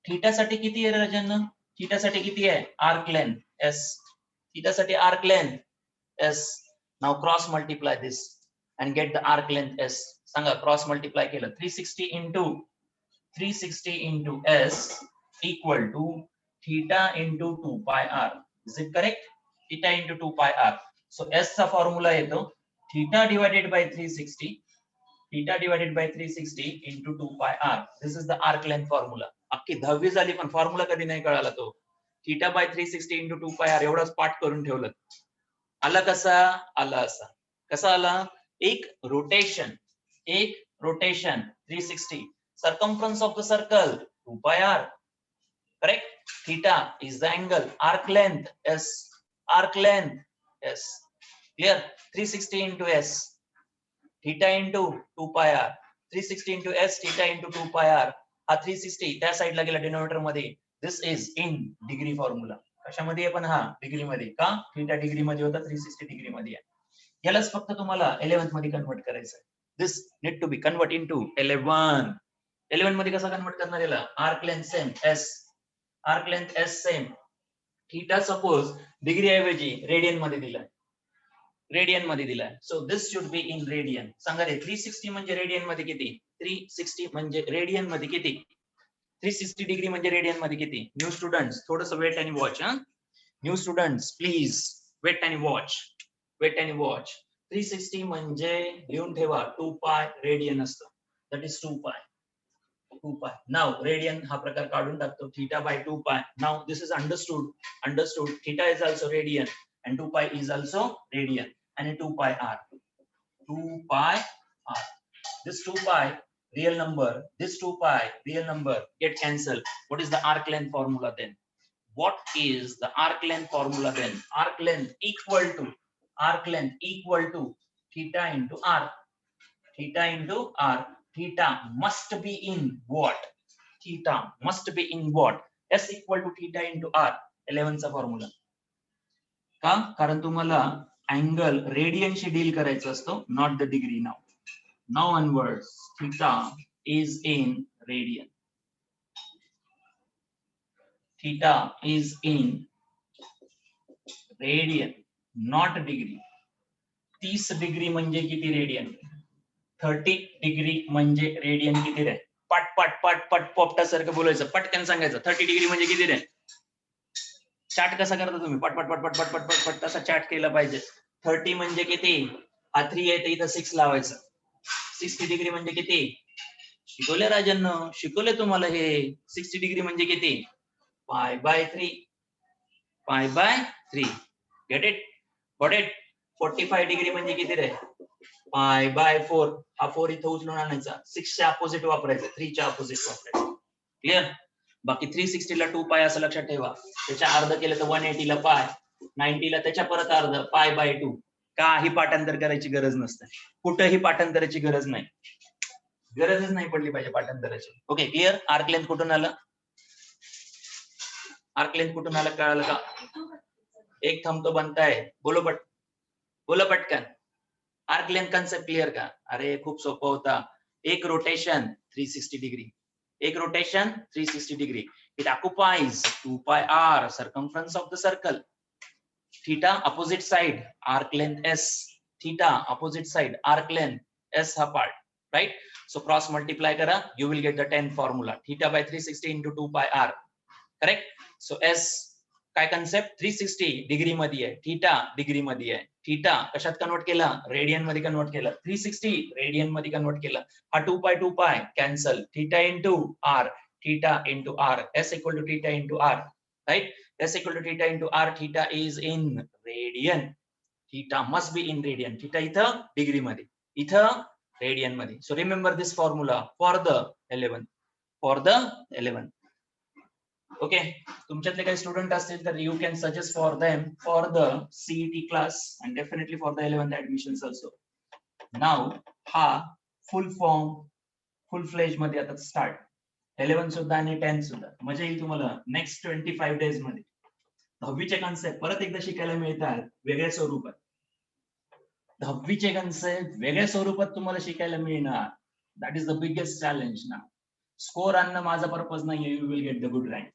Theta साठी किती आहे राजांना? थीटा साठी किती आहे? Arc length s. थीटा साठी arc length s. Now cross multiply this and get the arc length s. सांगा क्रॉस मल्टिप्लाय केलं 360 into s equal to theta into 2 pi r. Is it correct? Theta into 2 pi r. So s चा फॉर्म्युला येतो theta divided by 360 into 2 pi r. This is the arc length formula. अख्खी 10वी झाली पण फॉर्म्युला कधी नाही कळाला तो. theta by 360 into 2 pi r एवढाच पाठ करून ठेवलं. आला कसा? आला असा. कसा आला? एक rotation 360. Circumference of the circle 2 pi r. Correct? Theta is the angle. Arc length s. Clear? 360 into s. Theta into 2 pi r. 360 into s. Theta into 2 pi r. हा 360 त्या साइडला गेला डिनोमिनेटर मध्ये. This is in degree formula. कशामध्ये आहे पण हा डिग्री मध्ये. का? थीटा डिग्री मध्ये होता 360 डिग्री मध्ये आहे. यालाच फक्त तुम्हाला 11th मध्ये कन्वर्ट करायचं आहे. This need to be convert into 11. 11 मध्ये कसा कन्वर्ट करणार याला? Arc length same s. Arc length s same. Theta suppose degree ऐवजी रेडियन मध्ये दिलाय. So this should be in radian. सांगा रे 360 म्हणजे रेडियन मध्ये किती? 360 म्हणजे रेडियन मध्ये किती? 360 डिग्री म्हणजे रेडियन मध्ये किती? न्यू स्टुडंट्स थोडंसं वेट आणि watch. New students please wait आणि वॉच. 360 म्हणजे लिहून ठेवा 2 पाय रेडियन असतं. That is 2 pi. Now radian हा प्रकार काढून टाकतो. Theta by 2 pi. Now this is understood. Theta is also radian and 2 pi is also radian and 2 pi r. 2 pi r. This 2 pi real number, this 2 pi real number get cancelled. What is the arc length formula then? What is the arc length formula then? Arc length equal to theta into r. Theta into r. Theta must be in what? Theta must be in what? S equal to theta into r. 11 चा फॉर्म्युला. का? कारण तुम्हाला अँगल रेडियनशी डील करायचा असतो, not the degree. Now onwards theta is in radian. Theta is in radian, not degree. 30 degree म्हणजे किती रेडियन? 30 डिग्री म्हणजे रेडियन किती रे? पट पट पट पट पोपटासारखं बोलायचं, पटकन सांगायचं. 30 डिग्री म्हणजे किती रे? चार्ट कसा करता तुम्ही? पट पट पट पट पट पट पट पट तसा चार्ट केला पाहिजे. 30 म्हणजे किती? हा 3 आहे तर इथं 6 लावायचं. 60 डिग्री म्हणजे किती? शिकवले राजांना, शिकवले तुम्हाला हे. 60 डिग्री म्हणजे किती? पाय by 3. Pi by 3. Get it? Got it? 45 degree म्हणजे किती रे? Pi by 4. हा 4 इथं उचलून आणायचा. 6 च्या अपोजिट वापरायचं, 3 च्या अपोजिट वापरायचं. क्लिअर? बाकी 360 ला 2 पाय असं लक्षात ठेवा. त्याच्या अर्ध केलं तर 180 ला पाय, 90 ला त्याच्या परत अर्ध, पाय बाय 2. काही पाठांतर करायची गरज नसते, कुठेही पाठांतराची गरज नाही, गरजच नाही पडली पाहिजे पाठांतराची. Okay, clear? आर्क लेंथ कुठून आलं? आर्क लेंथ कुठून आलं कळालं का? एक थंब तो बनता है, बोलो पटकन. आर्क लेंथ कॉन्सेप्ट क्लिअर का? अरे खूप सोपं होता. एक रोटेशन 360 डिग्री, एक rotation 360 degree. It occupies 2 pi r circumference of the circle. Theta opposite side, arc length s. Theta opposite side, arc length s हा part, right? So cross multiply करा, you will get the 10 formula. Theta by 360 into 2 pi r. Correct? So s काय कन्सेप्ट? 360 डिग्री मध्ये आहे, थीटा डिग्री मध्ये आहे. थीटा कशात कन्वर्ट केला? रेडियन मध्ये कन्वर्ट केला. 360 रेडियन मध्ये कन्वर्ट केला. हा 2 pi cancel. Theta into R, theta into R. S equal to theta into R, right? S equal to theta into R. Theta is in radian. Theta must be in radian. Theta इथं डिग्री मध्ये, इथं रेडियन मध्ये. So remember this formula for the 11. Okay, तुमच्यातले काही स्टुडंट असतील तर you can suggest for them for the CET class and definitely for the 11th admissions also. नाव हा फुल फॉर्म, फुल फ्लेज मध्ये आता स्टार्ट. 11 सुद्धा आणि 10 सुद्धा. मजा येईल तुम्हाला नेक्स्ट 25 डेज मध्ये. 10वीचे कॉन्सेप्ट परत एकदा शिकायला मिळतात वेगळ्या स्वरूपात. 10वीचे कॉन्सेप्ट वेगळ्या स्वरूपात तुम्हाला शिकायला मिळणार. That is the biggest challenge ना. स्कोर आणणं माझा पर्पज नाहीये. You will get the good rank.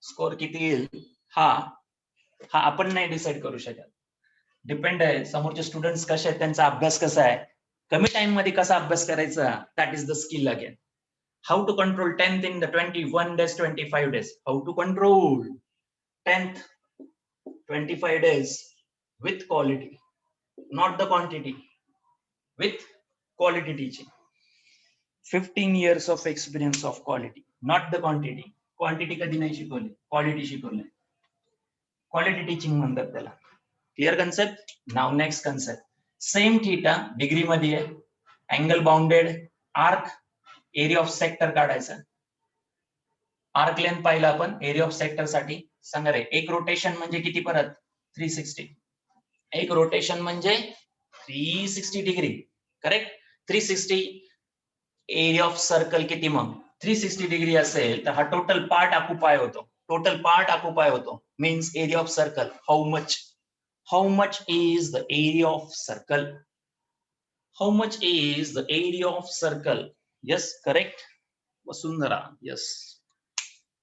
Score किती येईल हा आपण नाही डिसाइड करू शकत. डिपेंड आहे समोरचे स्टुडंट्स कसे आहेत, त्यांचा अभ्यास कसा आहे, कमी टाइम मध्ये कसा अभ्यास करायचा. That is the skill again. How to control 10th in the 21 days, 25 days. How to control 10th 25 days with quality, not the quantity, with quality teaching. 15 years of experience of quality, not the quantity. Quantity कधी नाही शिकवली, क्वालिटी शिकवली. क्वालिटी टीचिंग म्हणतात त्याला. Clear concept? Now next concept. Same theta degree मध्ये आहे, angle bounded, arc, area of sector काढायचा. आर्क लेंथ पाहिला आपण एरिया ऑफ सेक्टर साठी. सांगा रे, एक रोटेशन म्हणजे किती? परत 360. एक रोटेशन म्हणजे 360 degree. Correct? 360 area of circle किती? मग 360 डिग्री असेल तर हा टोटल पार्ट ऑक्युपाय होतो. टोटल पार्ट ऑक्युपाय होतो means area of circle. How much is the area of circle? How much is the area of circle? Yes, correct. Vasundhara, yes.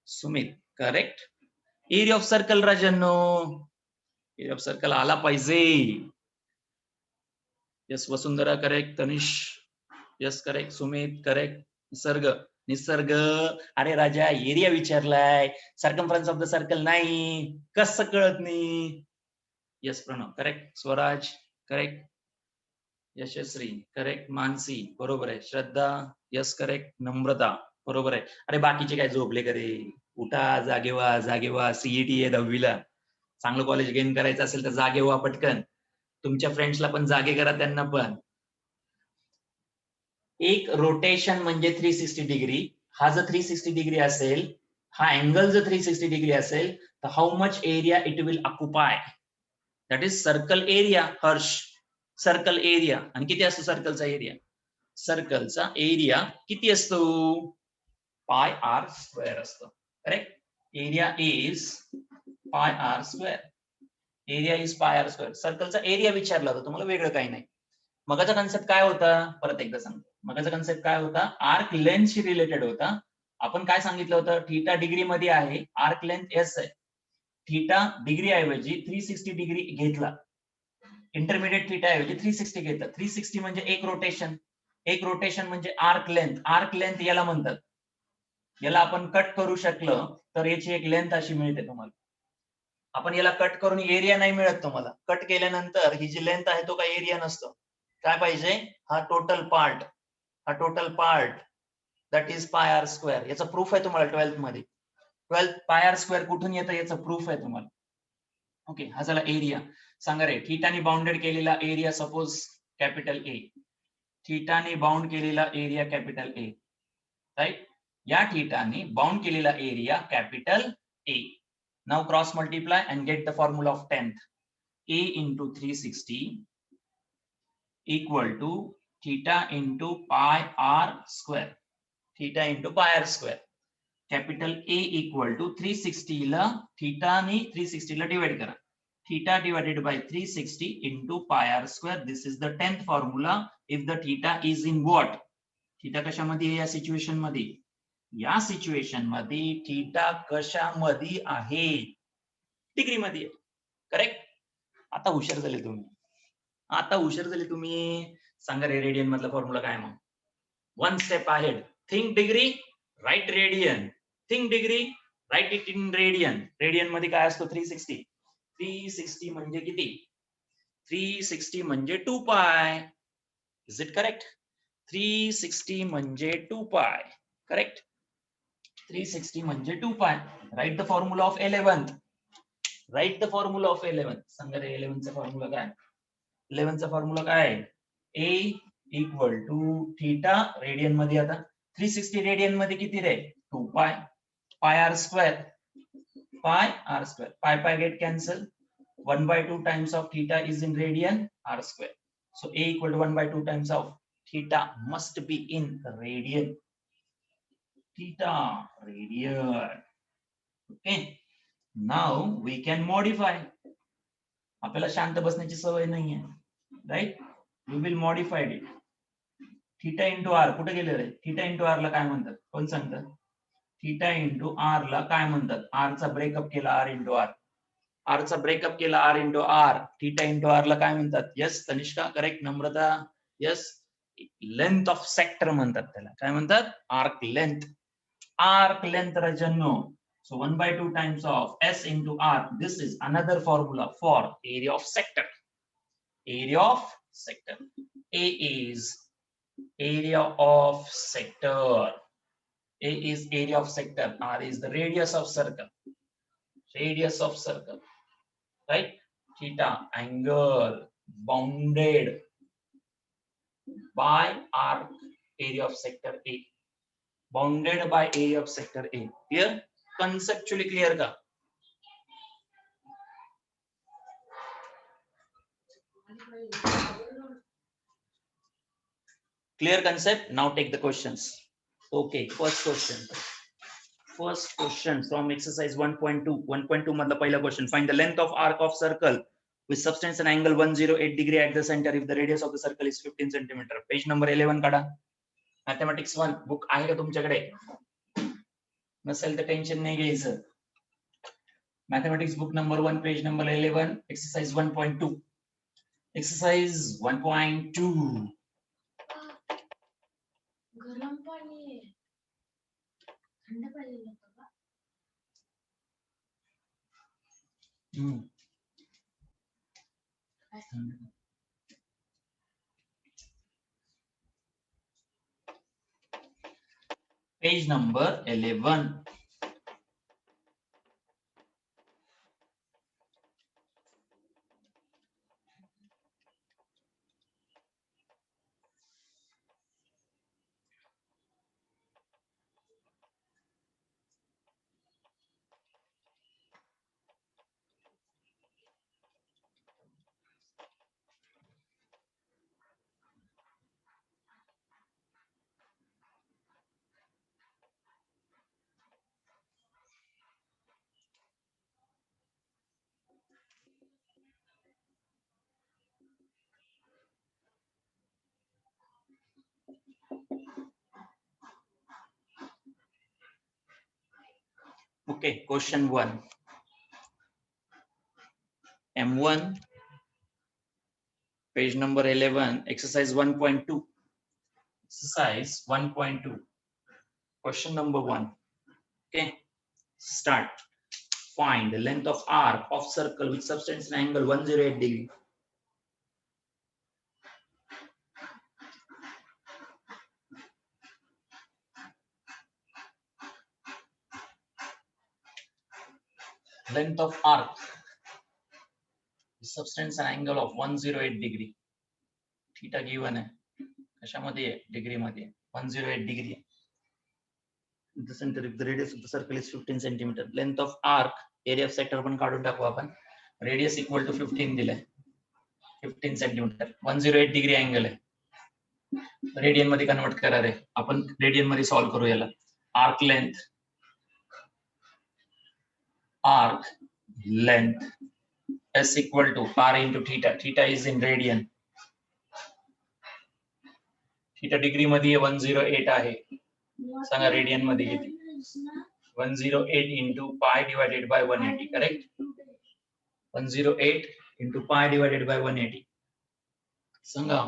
Sumit, correct. Area of circle राजांनो, एरिया ऑफ सर्कल आला पाहिजे. Yes, Vasundhara correct. Tanish, yes correct. Sumit correct. Nisarg, अरे राजा area विचारलाय, circumference of the circle नाही, कसं कळत नाही? Yes Pranav correct. Swaraj correct. Yashasvi correct. Mansi बरोबर आहे. श्रद्धा यस करेक्ट. नम्रता बरोबर आहे. अरे बाकीचे काय झोपले करे? उठा, जागे व्हा. सीईटी आहे 10वीला. चांगलं कॉलेज गेन करायचं असेल तर जागे व्हा पटकन. तुमच्या फ्रेंड्सला पण जागे करा, त्यांना पण. एक रोटेशन म्हणजे 360 डिग्री. हा जर 360 डिग्री असेल, हा अँगल जर 360 डिग्री असेल, तर how much area it will occupy, that is circle area. Harsh, circle area. आणि किती असतो सर्कलचा एरिया? सर्कलचा एरिया किती असतो? पाय आर स्क्वेअर असतो. Correct. Area is pi R square. Area is pi R square. सर्कलचा एरिया विचारला होता तुम्हाला, वेगळं काही नाही. मगाचा कन्सेप्ट काय होता? परत एकदा सांगतो. मगाचा कन्सेप्ट काय होता? आर्क लेंथशी रिलेटेड होता. आपण काय सांगितलं होतं? थीटा डिग्री मध्ये आहे, आर्क लेंथ एस आहे. थीटा डिग्री ऐवजी 360 डिग्री घेतला. इंटरमिडिएट थीटा ऐवजी 360 घेतला. 360 म्हणजे एक रोटेशन. एक रोटेशन म्हणजे आर्क लेंथ. आर्क लेंथ याला म्हणतात. याला आपण कट करू शकलं तर याची एक लेंथ अशी मिळते तुम्हाला. आपण याला कट करून एरिया नाही मिळत तुम्हाला. कट केल्यानंतर ही जी लेंथ आहे तो काही एरिया नसतो. काय पाहिजे? हा टोटल पार्ट. हा total part that is pi R square. याचा प्रूफ आहे तुम्हाला 12th मध्ये. 12th पाय आर स्क्वेअर कुठून येतं याचा प्रूफ आहे तुम्हाला. ओके, हा झाला एरिया. सांगा रे, थीटाने बाउंडेड केलेला एरिया सपोज कॅपिटल ए. थीटाने बाउंड केलेला एरिया कॅपिटल ए, राईट. या थीटाने बाउंड केलेला area capital A. Now cross multiply and get the formula of 10th. A into 360 equal to theta into pi r square. Theta into pi r square. Capital A equal to 360 ला theta ने 360 ला divide करा. Theta divided by 360 into pi r square. This is the 10th formula if the theta is in what? Theta कशामध्ये आहे या सिच्युएशन मध्ये? या सिच्युएशन मध्ये थीटा कशामध्ये आहे? डिग्री मध्ये. करेक्ट. आता हुशार झाले तुम्ही. आता हुशार झाले तुम्ही. सांगा रे, रेडियन मधला फॉर्म्युला काय मग? One step ahead. Think degree, write radian. Think degree, write it in radian. Radian मध्ये काय असतो? 360. 360 म्हणजे किती? 360 म्हणजे 2 पाय. Is it correct? 360 म्हणजे 2 पाय. करेक्ट. 360 म्हणजे 2 पाय. Write the formula of 11th. Write the formula of 11th. सांगा रे 11 चा फॉर्म्युला काय? 11 चा फॉर्म्युला काय आहे? A equal to theta radian मध्ये. आता 360 रेडियन मध्ये किती रे? 2 पाय. Pi R square. Pi R square. Pi pi get cancel. 1/2 times of theta is in radian r square. So A equal to 1/2 times of theta must be in radian. Theta radian. Okay. Now we can modify. आपल्याला शांत बसण्याची सवय नाहीये, right. We will modified it. Theta into r कुठे गेले रे? थीटा इंटू आर ला काय म्हणतात? कोण सांगतं? थीटा इंटू आर ला काय म्हणतात? आर चा ब्रेकअप केला आर इंटू आर. आर चा ब्रेकअप केला r into R. Theta into r ला काय म्हणतात? Yes Tanishka, correct. Namrata, yes. Length of sector म्हणतात त्याला. काय म्हणतात? Arc length. Arc length Rajanno. So 1/2 times of S into R. This is another formula for area of sector. Area of sector. A is area of sector. A is area of sector. R is the radius of circle. Radius of circle. Right? Theta, angle, bounded by arc, area of sector A. Bounded by area of sector A. Clear? Conceptually clear ka? Clear concept? Now take the questions. Okay, first question. First question from exercise 1.2. 1.2 madla पहिला question. Find the length of arc of circle with substance and angle 108 degree at the center if the radius of the circle is 15 centimeter. Page number 11 काढा. Mathematics 1 book आहे का तुमच्याकडे? नसेल तर टेन्शन नाही घ्यायचं. Mathematics book number 1 page number 11 exercise 1.2. Exercise 1.2. गरम पाणी आहे. थंड पाहिजे होतं का? Page number 11. Okay, question 1. M1, page number 11, exercise 1.2. Exercise 1.2. Question number 1. Okay, start. Find the length of arc of circle with substance and angle 108 degree. Length of arc with substance and angle of 108 degree. Theta given आहे. कशामध्ये आहे? Degree मध्ये. 108 degree. The center, if the radius of the circle is 15 centimeter. Length of arc, area of sector पण काढून टाकू आपण. Radius equal to 15 दिलाय. 15 centimeter. 108 degree angle आहे. रेडियन मध्ये कन्वर्ट करा रे. आपण रेडियन मध्ये सॉल्व करू याला. Arc length S equal to R into theta. Theta is in radian. theta degree मध्ये 108 आहे. सांगा रेडियन मध्ये किती? 108 into pi divided by 180. Correct? 108 into pi divided by 180. सांगा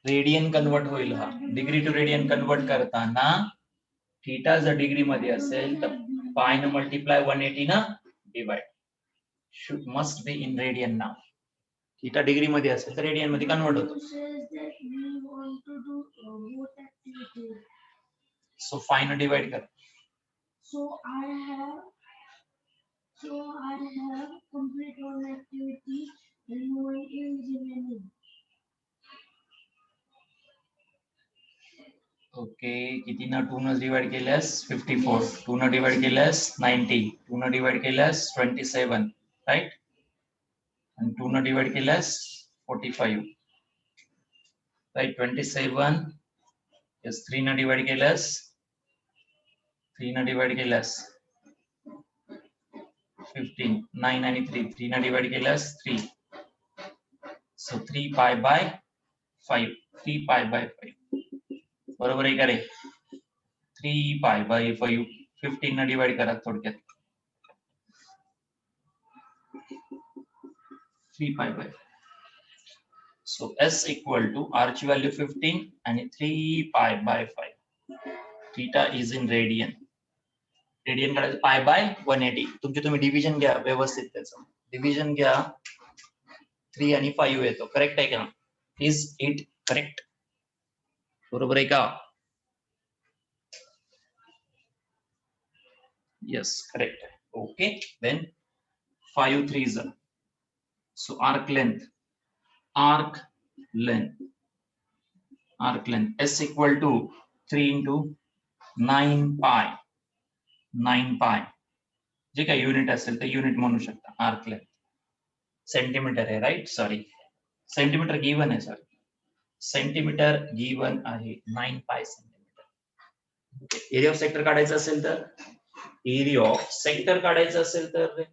रेडियन कन्वर्ट होईल हा. डिग्री टू रेडियन कन्वर्ट करताना थीटा जर डिग्री मध्ये असेल तर पाय न मल्टिप्लाय 180 ना divide. Should must be in radian now. Theta degree मध्ये असेल तर रेडियन मध्ये कन्वर्ट होतो. सो फाय न डिवाइड कर. So I have complete one activity and one is remaining. Okay, किती ना 2 न डिवाइड केल्यास 54, 2 न डिवाइड केल्यास 90, 2 न डिवाइड केल्यास 27, राइट? आणि 2 न डिवाइड केल्यास 45, राइट? 27 is 3 न डिवाइड केल्यास 3 न डिवाइड केल्यास 15, 9 आणि 3 न डिवाइड केल्यास 3, so 3 pi by 5, 3 pi by 5, बरोबर आहे का रे? 3 pi by 5, 15 न डिवाइड करा थोडक्यात. 3 pi by 5. So S equal to R ची व्हॅल्यू 15 आणि 3 pi by 5. Theta is in radian. Radian काढायचं pi by 180. तुम्ही डिव्हिजन घ्या व्यवस्थित त्याचं. डिव्हिजन घ्या 3 आणि 5 येतो. करेक्ट आहे का? Is it correct? बरोबर आहे का? Yes, correct. Okay, then 5 3s. So arc length S equal to 3 into 9 pi. जे काही युनिट असेल ते युनिट म्हणू शकता. आर्क लेंथ सेंटीमीटर आहे, राईट? सॉरी, सेंटीमीटर गिवन आहे. सॉरी, सेंटीमीटर गिवन आहे 9 पाय सेंटीमीटर. एरिया ऑफ सेक्टर काढायचं असेल तर एरिया ऑफ सेक्टर काढायचं असेल तर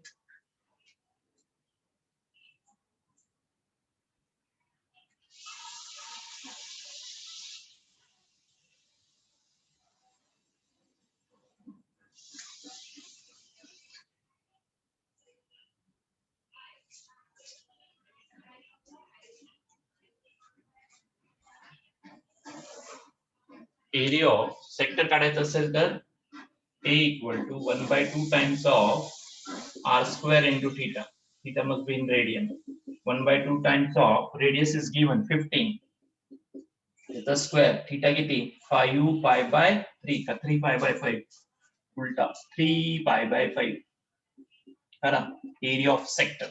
A equal to 1/2 times of r square into theta. Theta must be in radian. 1/2 times of radius is given 15. The square theta किती? 5 pi by 3 का 3 pi by 5 उलटा 3 pi by 5 है ना? Area of sector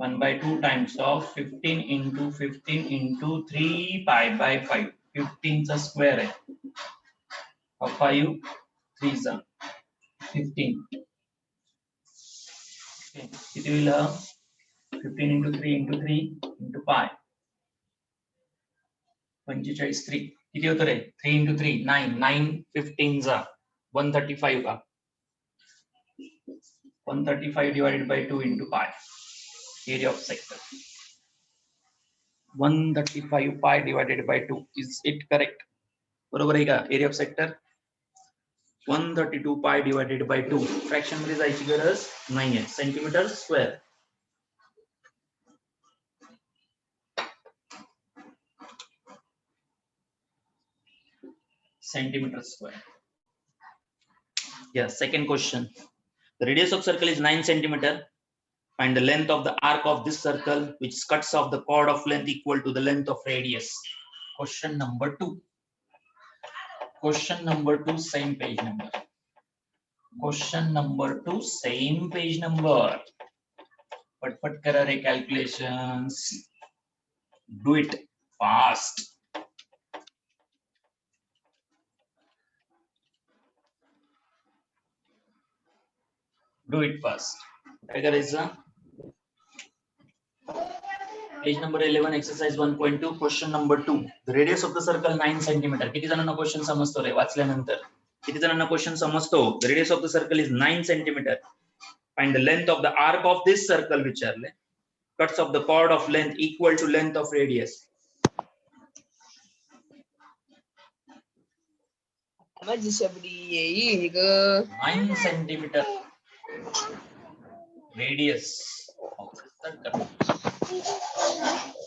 1/2 times of 15 into 15 into 3 pi by 5. 15 चा square आहे. 5 3 चा 15. किती होईल? 15 into 3 into 3 into pi. 45 3. किती होतं रे? 3 into 3 9. 9 15 चा 135 का? 135 divided by 2 into pi. Area of sector. 135 pi divided by 2. Is it correct? बरोबर आहे का? Area of sector 132 pi divided by 2. Fraction मध्ये जायची गरज नाहीये. Centimetre square. Centimeter square. Yeah, second question. The radius of circle is 9 centimeter. Find the length of the arc of this circle which cuts off the chord of length equal to the length of radius. Question number 2. Question number 2, same page number. Question number 2, same page number. Pat kara re calculations. Do it fast. Do it fast. काय करायचं? Page number 11, exercise 1.2, question number 2. The radius of the circle 9 centimeter. किती जणांना क्वेश्चन समजतो रे वाचल्यानंतर? किती जणांना क्वेश्चन समजतो? The radius of the circle is 9 centimeter. Find the length of the arc of this circle विचारले. Cuts of the chord of length equal to length of radius. माझी शबरी येईल ग. 9 centimeter radius of the circle.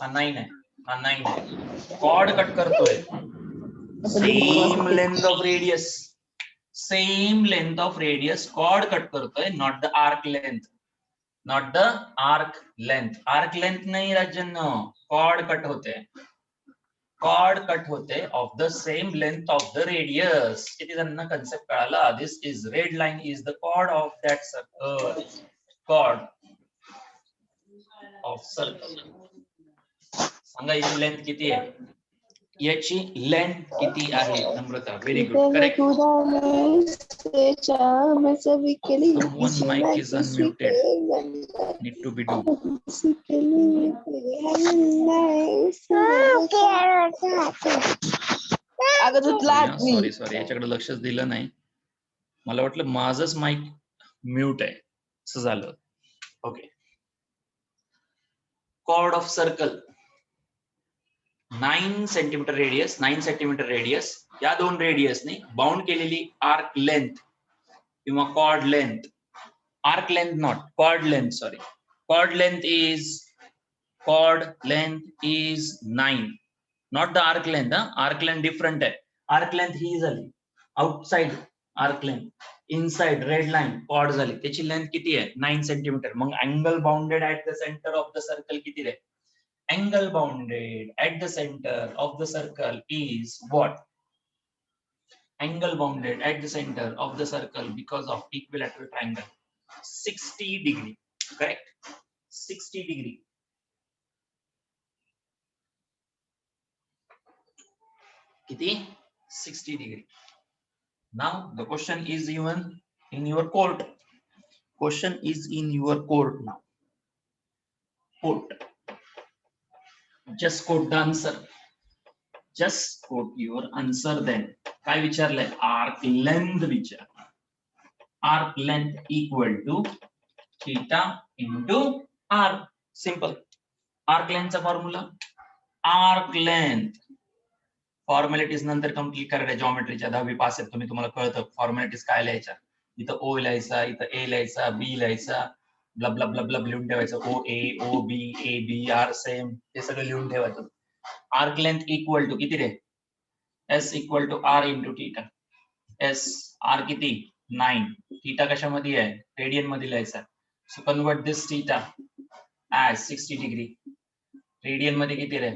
हा 9 आहे. हा 9 आहे. Chord कट करतोय. Same length of radius. Same length of radius. Chord cut करतोय, not the arc length. Not the arc length. Arc length नहीं राजन्नो. Chord cut होते. Chord cut होते of the same length of the radius. किती जणांना concept कळाला? This is red line is the chord of that circle. Chord of circle. सांगा याची लेंथ किती आहे? याची लेंथ किती आहे? Namrata, very good, correct. Someone mic is unmuted. Need to be do. Sorry याच्याकडे लक्षच दिलं नाही. मला वाटलं माझंच माईक म्यूट आहे असं झालं. Okay. Chord of circle 9 centimetre radius, 9 centimetre radius. या दोन रेडियसने बाउंड केलेली आर्क लेंथ किंवा chord length. Arc length not chord length, sorry. Chord length is 9, not the arc length. Arc length different आहे. आर्क लेंथ ही झाली outside arc length, inside red line chord झाली. त्याची लेंथ किती आहे? 9 सेंटीमीटर. मग angle bounded at the centre of the circle किती रे? Angle bounded at the center of the circle is what? Angle bounded at the center of the circle because of equilateral triangle 60 degree. Correct? 60 degree. Kiti? 60 degree. Now the question is even in your court. Question is in your court now. Court. Just quote the answer. Just quote your answer then. काय विचारलंय? Arc length विचार. Arc length equal to theta into r. Simple. Arc length चा फॉर्म्युला. Arc length. फॉर्मॅलिटीज नंतर कम्प्लीट करायला जॉमेट्रीच्या 10वी पास आहेत तुम्ही, तुम्हाला कळतं फॉर्मॅलिटीज काय लिहायच्या. इथं O लिहायचा, इथं A लिहायचा, B लिहायचा, ब्लब ब्लब ब्लब ब्लब लिहून ठेवायचं. OA, OB, AB, R same हे सगळं लिहून ठेवायचं. आर्क लेंथ इक्वल टू किती रे? S equal to R into theta. S R किती? 9. थीटा कशामध्ये आहे? रेडियन मध्ये लिहायचा. सो कन्वर्ट दिस थीटा ऍज 60 डिग्री. रेडियन मध्ये किती रे?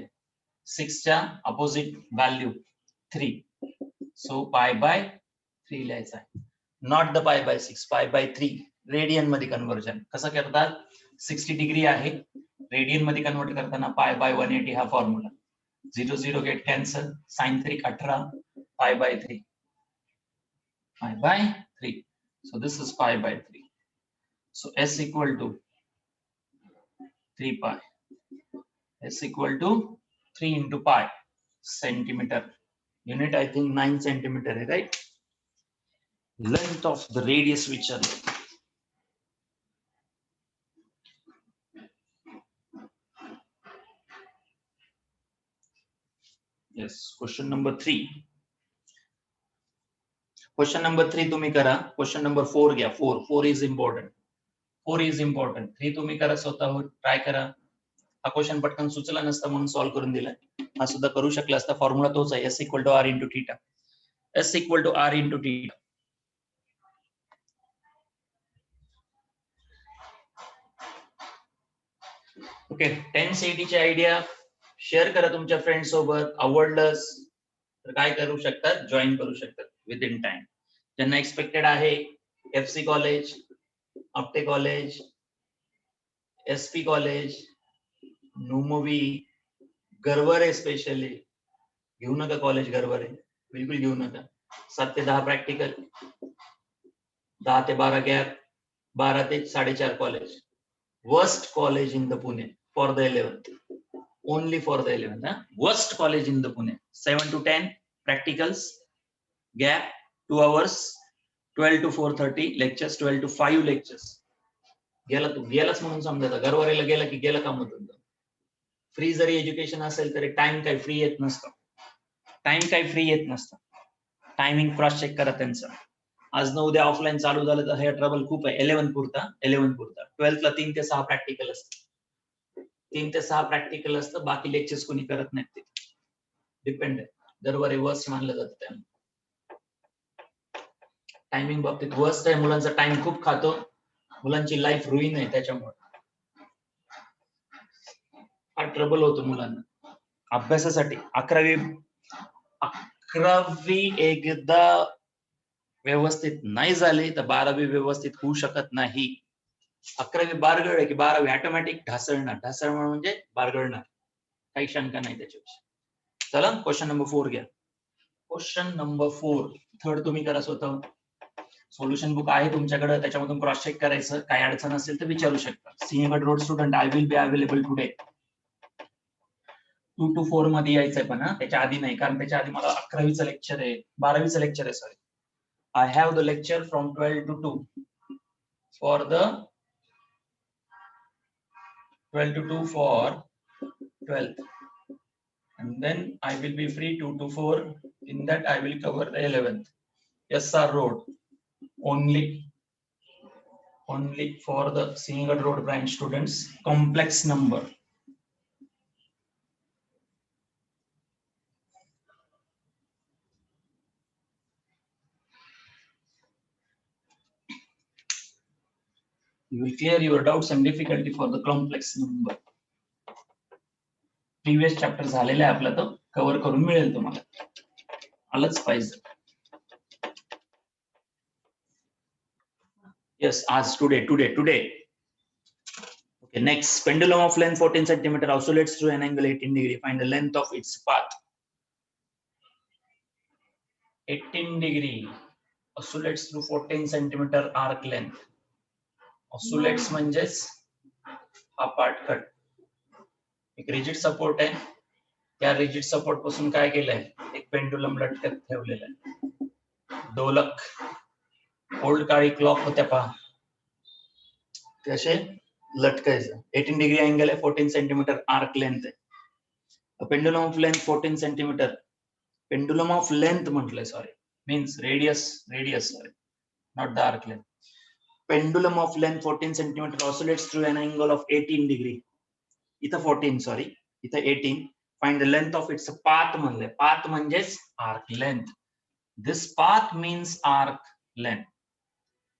6 च्या अपोजिट व्हॅल्यू 3. सो पाय बाय 3 लिहायचा आहे. नॉट द पाय बाय 6, पाय बाय 3. रेडियन मध्ये कन्वर्जन कसं करतात? 60 डिग्री आहे, रेडियन मध्ये कन्वर्ट करताना पाय बाय 180 हा फॉर्म्युला. 0 0 get cancel. साइन 3 18, पाय by 3, pi by 3. So this is pi by 3. So S equal to 3 pi. S equal to 3 into pi centimeter. Unit I think 9 centimeter है, right? Length of the radius which are yes question number 3. Question number 3 तुम्ही करा. क्वेश्चन नंबर 4 घ्या. 4 इज इम्पॉर्टंट. 4 is important. 3 तुम्ही करा स्वतःवर ट्राय करा. हा क्वेश्चन पटकन सुचला नसता म्हणून सॉल्व्ह करून दिलाय. हा सुद्धा करू शकला असता. फॉर्म्युला तोच आहे, S equal to r into theta. S equal to r into theta. Okay 10 CET ची आयडिया शेअर करा तुमच्या फ्रेंड सोबत. आवडलंच तर काय करू शकतात, जॉईन करू शकतात विद इन टाइम. ज्यांना एक्सपेक्टेड आहे FC college, Apte college, SP college, नुमोवी, गरवरे स्पेशली घेऊ नका कॉलेज. गरवरे बिलकुल घेऊ नका. 7 ते 10 प्रॅक्टिकल, 10 ते 12 गॅप, 12 ते 4.5 college. Worst college in the Pune for the 11th. Only for the 11th. Worst college in the Pune. 7 to 10 practicals, gap 2 hours, 12 to 4:30 lectures, 12 to 5 lectures. गेला तू गेलाच म्हणून समजायचा. गरवारीला गेला की गेला काम होतं. फ्री जरी एज्युकेशन असेल तरी टाइम काही फ्री येत नसतं. टायमिंग क्रॉस चेक करा त्यांचं. आज न उद्या ऑफलाईन चालू झालं तर हे ट्रबल खूप आहे. 11th पुरता 12th ला 3 ते 6 प्रॅक्टिकल असतं. 3 ते 6 प्रॅक्टिकल असतं. बाकी लेक्चर्स कोणी करत नाहीत. ते डिपेंड आहे. दरबारी वर्स्ट मानलं जातं. त्यामुळे टायमिंग बाबतीत वर्स्ट आहे. मुलांचा टाइम खूप खातो. मुलांची लाईफ रुईन आहे त्याच्यामुळे. हा ट्रबल होतो मुलांना अभ्यासासाठी. 11वी एकदा व्यवस्थित नाही झाली तर 12वी व्यवस्थित होऊ शकत नाही. 11वी बारगळ आहे की 12वी ऑटोमॅटिक ढासळणार म्हणजे बारगळणार. काही शंका नाही त्याच्याविषयी. चला क्वेश्चन नंबर 4 घ्या. क्वेश्चन नंबर 4 थर्ड तुम्ही करा स्वतः. सोल्युशन बुक आहे तुमच्याकडे, त्याच्यामधून क्रॉस चेक करायचं. काय अडचण असेल तर विचारू शकता. Sinhagad road student, I will be available today. 2 to 4 मध्ये यायचंय पण त्याच्या आधी नाही, कारण त्याच्या आधी मला 11वीचं लेक्चर आहे, 12वीचं लेक्चर आहे. Sorry, I have the lecture from 12 to 2 for the 12 to 2 for 12th, and then I will be free 2 to 4. In that I will cover the 11th. SR Road only for the Singhad Road branch students. Complex number. You will clear your doubts and difficulty for the complex number. Previous chapter झालेला आहे आपला, तो कव्हर करून मिळेल तुम्हाला. आलंच पाहिजे. Yes, आज today. Okay, next, pendulum of length 14 cm oscillates through an angle 18 degree. Find the length of its path. 18 degree oscillates through 14 cm arc length. Oscillates म्हणजेच हा पार्ट कट. एक रिजिड सपोर्ट आहे. त्या रिजिड सपोर्ट पासून काय केलंय, एक पेंडुलम लटकत ठेवलेला आहे. दोलक ओल्ड काळी क्लॉक होत्या पहा, तसे लटकायचं. 18 डिग्री अँगल आहे. 14 सेंटीमीटर आर्क लेंथ आहे. Pendulum of length 14 centimetre. Pendulum of length म्हटलंय, sorry, means radius, sorry, not the arc length. Pendulum of length 14 centimetre oscillates through an angle of 18 degree. इथं 14, सॉरी, इथं 18. Find the length of its path म्हणलंय. पाथ म्हणजेच arc length. This path means arc length.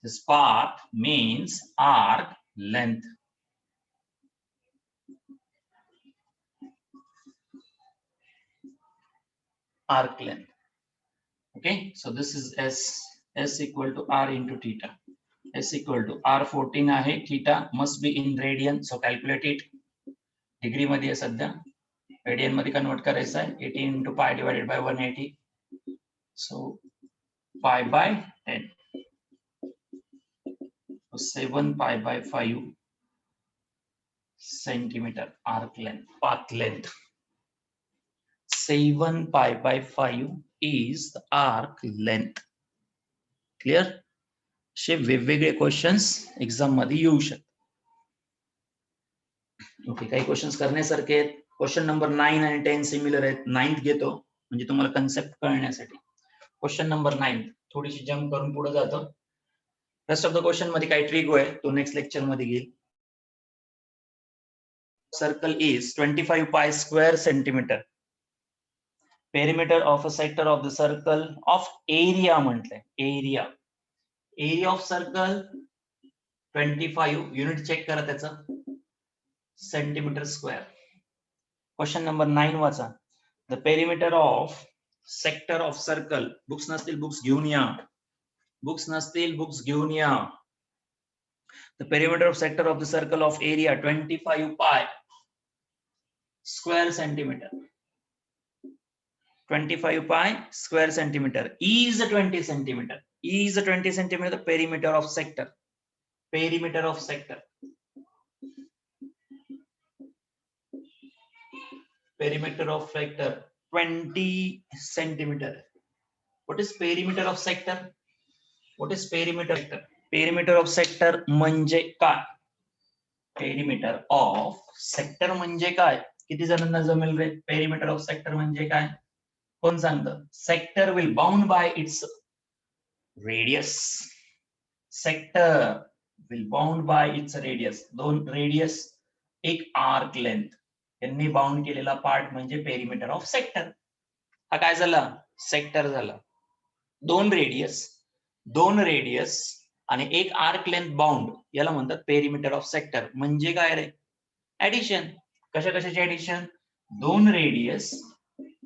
This path means arc length. Arc length. Okay, so this is S equal to R into theta. S equal to R 14 आहे. Theta must be in radian, so calculate it. Degree मध्ये आहे सध्या, रेडियन मध्ये कन्वर्ट करायचं आहे. 18 into pi divided by 180. So pi by 10. So 7 pi by 5 centimeter arc length, path length. 7 pi by 5 is the arc length. Clear? असे वेगवेगळे क्वेश्चन्स एक्झाम मध्ये येऊ शकतात. ओके, काही क्वेश्चन्स करण्यासारखे आहेत. क्वेश्चन नंबर 9 आणि 10 सिमिलर आहेत. 9th घेतो म्हणजे तुम्हाला कन्सेप्ट कळण्यासाठी. क्वेश्चन नंबर 9 थोडीशी जम्प करून पुढे जातो. रेस्ट ऑफ द क्वेश्चन मध्ये काही ट्रिक आहे तो नेक्स्ट लेक्चर मध्ये घेईल. Circle is 25 pi square centimeter. Perimeter of a sector of the circle of area म्हटलंय. area of circle 25 unit check करा त्याचं सेंटीमीटर स्क्वेअर. क्वेश्चन नंबर 9 वाचा. The perimeter of sector of circle. Books नसतील बुक्स घेऊन या. बुक्स नसतील बुक्स घेऊन या. The perimeter of sector of the circle of area 25 pi square centimeter. 25 pi square centimeter is 20 centimeter. Is 20 centimeter the perimeter of sector. Perimeter of sector. Perimeter of sector 20 centimeter. What is perimeter of sector? What is perimeter of sector? Perimeter of sector म्हणजे काय? Perimeter of sector म्हणजे काय? किती जणांना जमेल रे? Perimeter of sector म्हणजे काय? कोण सांगतं? Sector will bound by its radius. Sector will bound by its radius. दोन radius, एक arc length. यांनी बाउंड केलेला पार्ट म्हणजे पेरिमीटर ऑफ सेक्टर. हा काय झाला? सेक्टर झाला. दोन रेडियस आणि एक आर्क लेंथ बाउंड याला म्हणतात पेरिमीटर ऑफ सेक्टर. म्हणजे काय रे? ऍडिशन. कशाची ऍडिशन? दोन रेडियस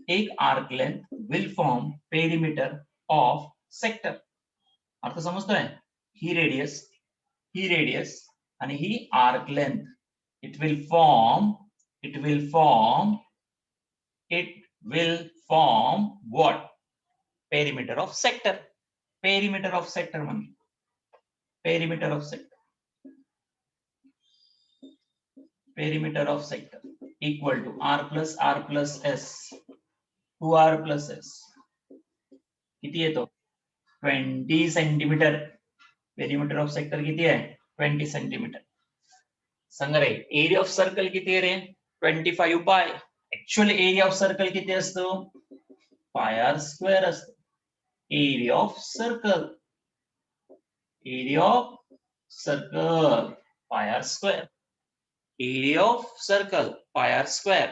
एक arc length will form perimeter of sector. अर्थ समजतोय? ही रेडियस आणि ही arc length it will form what? Perimeter of sector. Perimeter of sector म्हणजे perimeter of sector equal to r plus s 2r plus s. किती येतो? 20 सेंटीमीटर. पेरिमीटर ऑफ सेक्टर किती आहे? 20 सेंटीमीटर. सांगा रे एरिया ऑफ सर्कल किती आहे रे? 25 पाय. ऍक्च्युअली एरिया ऑफ सर्कल किती असतो? पाय आर स्क्वेअर असतो. Area of circle pi R square. Area of circle pi R square.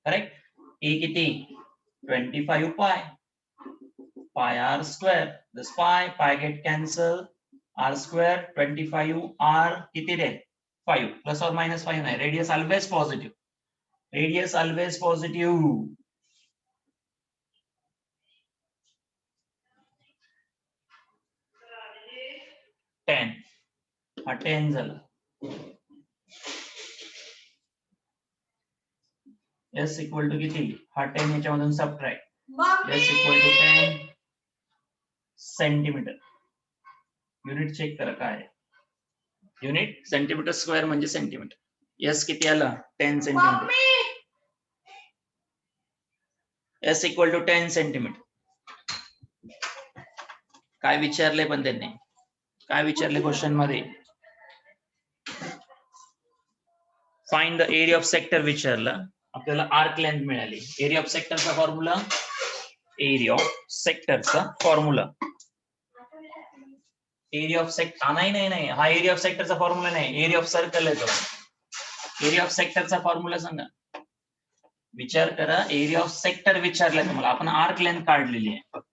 Correct. A किती? 25 pi R square. This pi get cancel. R square 25 R किती रे? 5 प्लस और माइनस 5 नाही. Radius always positive. 10 हा 10 झाला. s इक्वल टू किती? हा 10 याच्यामधून subtract. s equal to 10 centimetre. Unit check करा काय आहे. युनिट सेंटीमीटर स्क्वेअर म्हणजे सेंटीमीटर. s किती आला? 10 centimetre. s equal to 10 centimetre. काय विचारले पण त्यांनी? काय विचारले क्वेश्चन मध्ये? Find the area of sector विचारला. आपल्याला आर्क लेंथ मिळाली. एरिया ऑफ सेक्टरचा फॉर्म्युला एरिया ऑफ सेक्टर नाही हा एरिया ऑफ सेक्टरचा फॉर्म्युला नाही. एरिया ऑफ सर्कल आहे तो. एरिया ऑफ सेक्टरचा फॉर्म्युला सांगा. विचार करा. एरिया ऑफ सेक्टर विचारलाय तुम्हाला. आपण आर्क लेंथ काढलेली आहे फक्त,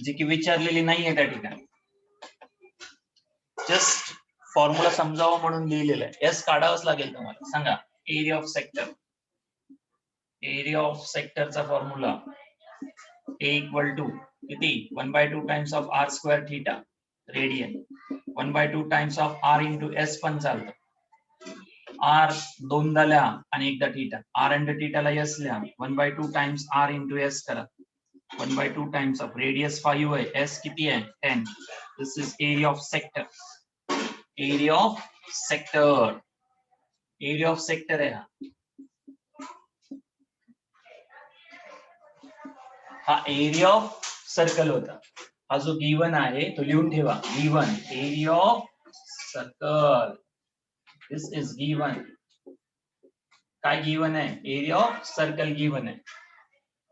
जी की विचारलेली नाहीये त्या ठिकाणी. जस्ट फॉर्म्युला समजावं म्हणून लिहिलेलं आहे. एस काढावंच लागेल तुम्हाला. सांगा एरिया ऑफ सेक्टरचा फॉर्म्युला ए इक्वल टू किती? 1/2 times of R square theta radian. 1/2 times of R into S पण चालतं. आर दोनदा लिहा आणि एकदा थीटा. आर अंडर थीटाला एस लिहा. 1/2 टाइम्स आर इंटू एस करा. 1/2 टाइम्स ऑफ रेडियस 5 आहे. एस किती आहे? 10. This is area of sector. Area of sector आहे हा एरिया ऑफ सर्कल होता. हा जो गिवन आहे तो लिहून ठेवा. Given area of circle. This is given. काय गिवन आहे? एरिया ऑफ सर्कल गिवन आहे.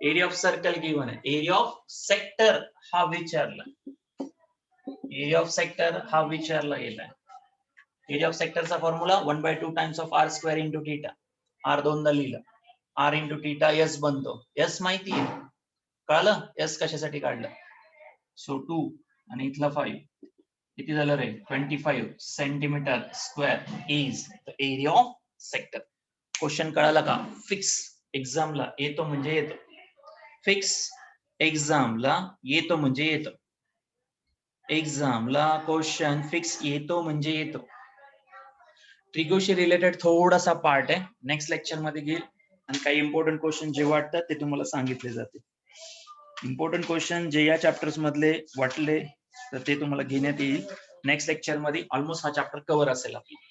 एरिया ऑफ सर्कल गिवन आहे. एरिया ऑफ सेक्टर हा विचारला. एरिया ऑफ सेक्टर हा विचारला गेलाय. एरिया ऑफ सेक्टरचा formula 1/2 times of r square into theta. r दोनदा लिहिलं. r इंटू थीटा s बनतो. s माहिती आहे, कळलं? s कशासाठी काढलं? सो 2 आणि इथला 5 किती झालं रे? 25 centimetre square is the area of sector. Question कळाला का? फिक्स एक्झामला येतो म्हणजे येतो. फिक्स एक्झामला येतो म्हणजे येतो. एक्झामला क्वेश्चन फिक्स येतो म्हणजे येतो. ट्रिगोशी रिलेटेड थोडासा पार्ट आहे, नेक्स्ट लेक्चर मध्ये घेईल आणि काही इम्पॉर्टंट क्वेश्चन जे वाटतात ते तुम्हाला सांगितले जाते. इम्पॉर्टंट क्वेश्चन जे या चॅप्टर्स मधले वाटले तर ते तुम्हाला घेण्यात येईल. नेक्स्ट लेक्चर मध्ये ऑलमोस्ट हा चॅप्टर कव्हर असेल आपला.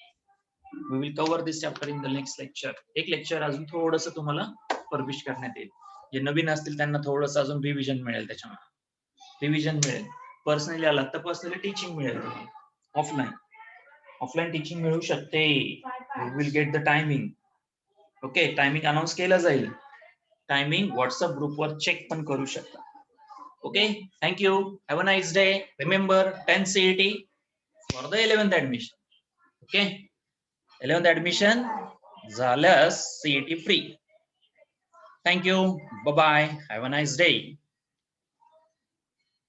We will cover this chapter in the next lecture. एक लेक्चर अजून थोडंसं तुम्हाला परमिश करण्यात येईल. जे नवीन असतील त्यांना थोडंसं अजून रिव्हिजन मिळेल, त्याच्यामध्ये रिव्हिजन मिळेल. पर्सनली आला तर पर्सनली टीचिंग मिळेल तुम्हाला. ऑफलाईन टीचिंग मिळू शकते. You will get the timing. Okay, timing announce केलं जाईल. टायमिंग व्हॉट्सअप ग्रुपवर चेक पण करू शकता. Okay, thank you. Have a nice day. Remember 10 CET for the 11th admission. Okay, 11th admission झाल्यास CET free. Thank you. Bye bye. Have a nice day.